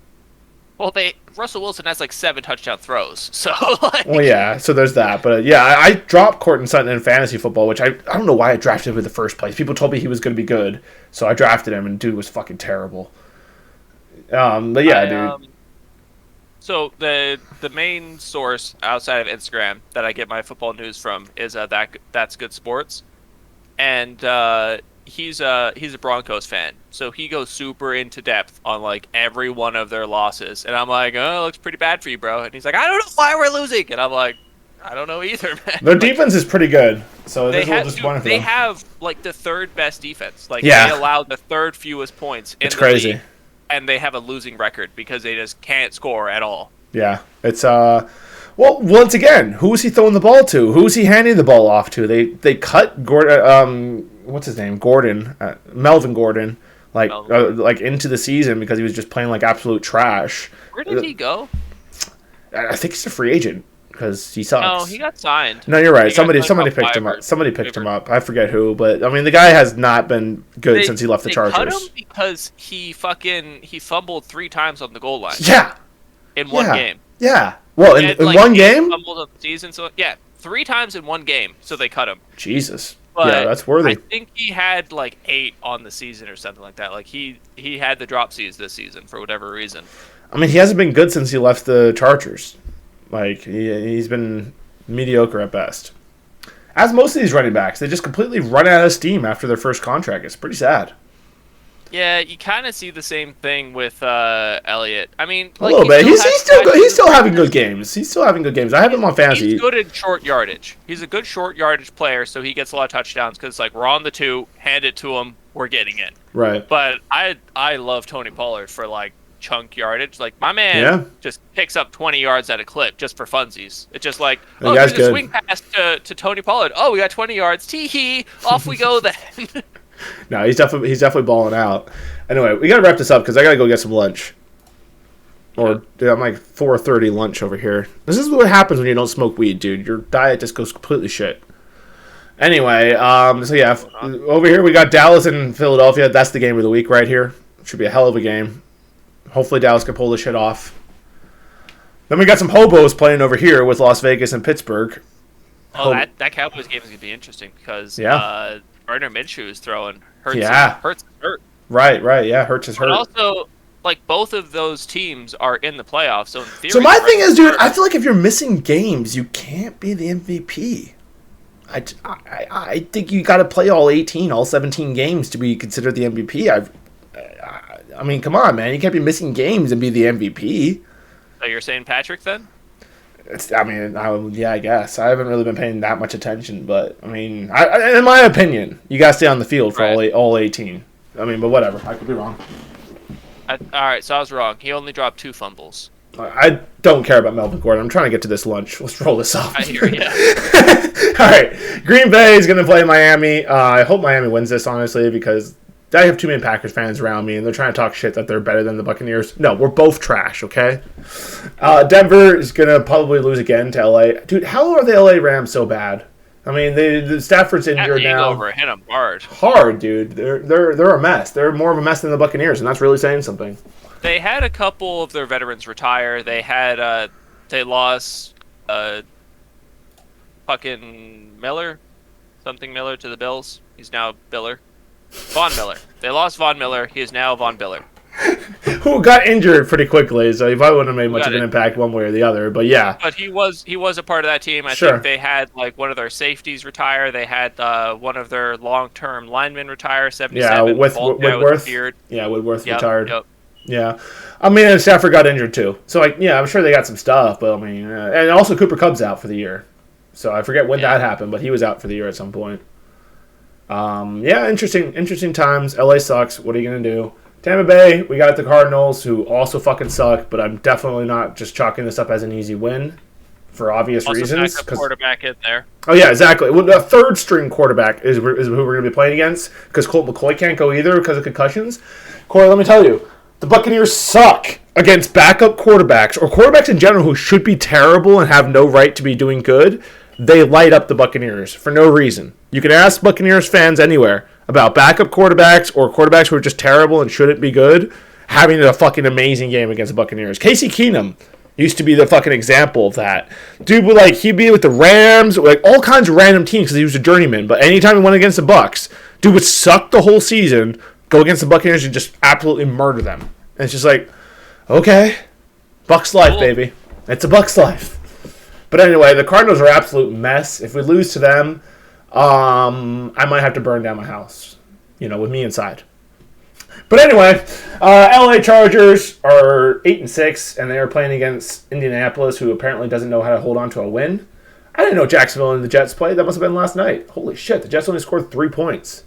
Well, Russell Wilson has like 7 touchdown throws, so like... Well, yeah, so there's that. But yeah, I dropped Courtland Sutton in fantasy football, which I don't know why I drafted him in the first place. People told me he was going to be good, so I drafted him, and dude was fucking terrible. But yeah, dude. So the main source outside of Instagram that I get my football news from is That's Good Sports, and he's a Broncos fan, so he goes super into depth on like every one of their losses, and I'm like, oh, it looks pretty bad for you, bro. And he's like, I don't know why we're losing, and I'm like, I don't know either, man. Their defense is pretty good, so they have like the 3rd best defense. Like they allow the 3rd fewest points in the league, and they have a losing record because they just can't score at all. Yeah, it's well, once again, who is he throwing the ball to? Who is he handing the ball off to? They cut Gordon. What's his name? Melvin Gordon. Like into the season because he was just playing like absolute trash. Where did he go? I think he's a free agent because he sucks. No, he got signed. No, you're right. Somebody picked him up. Somebody picked him up. I forget who, but I mean the guy has not been good since he left the Chargers. They cut him because he fumbled 3 times on the goal line. Yeah. In one game. Yeah. Well, in one game? Fumbled on the season, so yeah, 3 times in one game, so they cut him. Jesus. But yeah, that's worthy. I think he had like 8 on the season or something like that. Like he had the dropsies this season for whatever reason. I mean, he hasn't been good since he left the Chargers. Like he's been mediocre at best. As most of these running backs, they just completely run out of steam after their first contract. It's pretty sad. Yeah, you kind of see the same thing with Elliott. I mean, a little bit. He's still having good games. He's still having good games. I have him on fantasy. He's good in short yardage. He's a good short yardage player, so he gets a lot of touchdowns because like we're on the 2, hand it to him, we're getting it. Right. But I love Tony Pollard for like chunk yardage. Like my man just picks up 20 yards at a clip just for funsies. It's just like, oh, here's a swing pass to Tony Pollard. Oh, we got 20 yards. Tee hee. Off we go then. No, he's definitely balling out. Anyway, we gotta wrap this up because I gotta go get some lunch. Or dude, I'm like 4:30 lunch over here. This is what happens when you don't smoke weed, dude. Your diet just goes completely shit. Anyway, so yeah, over here we got Dallas and Philadelphia. That's the game of the week right here. Should be a hell of a game. Hopefully Dallas can pull this shit off. Then we got some hobos playing over here with Las Vegas and Pittsburgh. Oh, that Cowboys game is going to be interesting because Gardner Minshew is throwing. Hurts is hurt. Right, yeah, Hurts is hurt. But also, like, both of those teams are in the playoffs, so in theory... So my thing is, dude, I feel like if you're missing games, you can't be the MVP. I think you got to play all 17 games to be considered the MVP. I mean, come on, man. You can't be missing games and be the MVP. So you're saying Patrick, then? I guess. I haven't really been paying that much attention, but, I mean, in my opinion, you got to stay on the field for all 18. I mean, but whatever. I could be wrong. All right, so I was wrong. He only dropped 2 fumbles. I don't care about Melvin Gordon. I'm trying to get to this lunch. Let's roll this off. I hear you. All right. Green Bay is going to play Miami. I hope Miami wins this, honestly, because I have too many Packers fans around me, and they're trying to talk shit that they're better than the Buccaneers. No, we're both trash, okay? Denver is going to probably lose again to L.A. Dude, how are the L.A. Rams so bad? I mean, the Stafford's injured now. Hit him hard. Hard, dude. They're a mess. They're more of a mess than the Buccaneers, and that's really saying something. They had a couple of their veterans retire. They had they lost fucking Miller to the Bills. He's now Biller. Von Miller. They lost Von Miller. He is now Von Biller. Who got injured pretty quickly, so he probably wouldn't have made much of an impact one way or the other. But yeah. But he was a part of that team. I think they had like one of their safeties retire. They had one of their long-term linemen retire. 77. Yeah, Whitworth. Yeah, Whitworth retired. Yep. Yeah, I mean, and Stafford got injured too. So like, yeah, I'm sure they got some stuff, but I mean, and also Cooper Kupp's out for the year. So I forget when that happened, but he was out for the year at some point. Yeah, interesting times. LA sucks. What are you gonna do? Tampa Bay, we got the Cardinals, who also fucking suck, but I'm definitely not just chalking this up as an easy win for obvious reasons. Also, quarterback in there. Oh yeah, exactly. Well, the third string quarterback is who we're going to be playing against because Colt McCoy can't go either because of concussions. Corey, let me tell you, the Buccaneers suck against backup quarterbacks or quarterbacks in general who should be terrible and have no right to be doing good. They light up the Buccaneers for no reason. You can ask Buccaneers fans anywhere about backup quarterbacks or quarterbacks who are just terrible and shouldn't be good having a fucking amazing game against the Buccaneers. Casey Keenum used to be the fucking example of that. Dude would he'd be with the Rams, like all kinds of random teams because he was a journeyman. But anytime he went against the Bucs, dude would suck the whole season, go against the Buccaneers and just absolutely murder them. And it's just like, okay, Bucs life, baby. It's a Bucs life. But anyway, the Cardinals are an absolute mess. If we lose to them, I might have to burn down my house, with me inside. But anyway, LA Chargers are 8-6, and they are playing against Indianapolis, who apparently doesn't know how to hold on to a win. I didn't know Jacksonville and the Jets played. That must have been last night. Holy shit, the Jets only scored 3 points.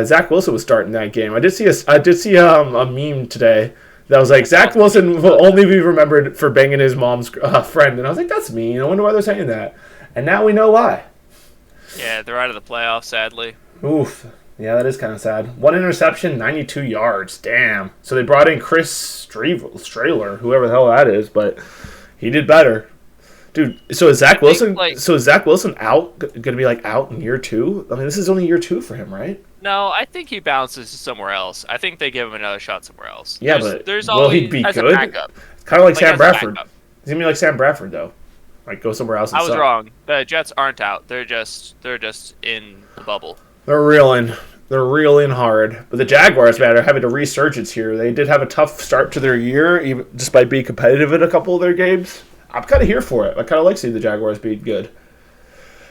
Zach Wilson was starting that game. I did see a meme today that was like, Zach Wilson will only be remembered for banging his mom's friend. And I was like, that's mean. I wonder why they're saying that. And now we know why. Yeah, they're out of the playoffs, sadly. Oof. Yeah, that is kind of sad. 1 interception, 92 yards. Damn. So they brought in Chris Strahler, whoever the hell that is, but he did better. Dude, so is Zach Wilson out? Going to be out in year 2? I mean, this is only year 2 for him, right? No, I think he bounces somewhere else. I think they give him another shot somewhere else. Yeah, will he be good? It's kind of like Sam Bradford. He's going to be like Sam Bradford, though. Go somewhere else and I was wrong. The Jets aren't out. They're just in the bubble. They're reeling hard. But the Jaguars, man, are having a resurgence here. They did have a tough start to their year, even despite being competitive in a couple of their games. I'm kind of here for it. I kind of like seeing the Jaguars being good.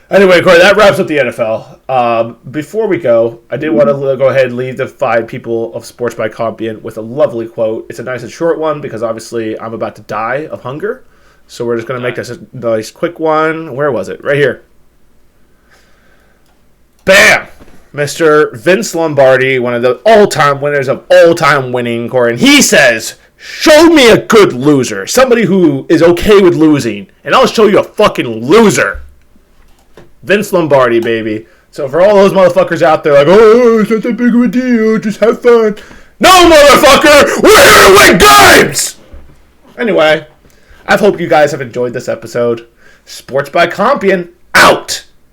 Anyway, Corey, that wraps up the NFL. Before we go, I did want to go ahead and leave the 5 people of Sports by Compian with a lovely quote. It's a nice and short one because obviously I'm about to die of hunger. So we're just going to make this a nice quick one. Where was it? Right here. Bam! Mr. Vince Lombardi, one of the all-time winners of all-time winning, Corey. And he says, show me a good loser. Somebody who is okay with losing. And I'll show you a fucking loser. Vince Lombardi, baby. So for all those motherfuckers out there like, oh, it's not that big of a deal, just have fun. No, motherfucker! We're here to win games! Anyway, I hope you guys have enjoyed this episode. Sports by Compian, out!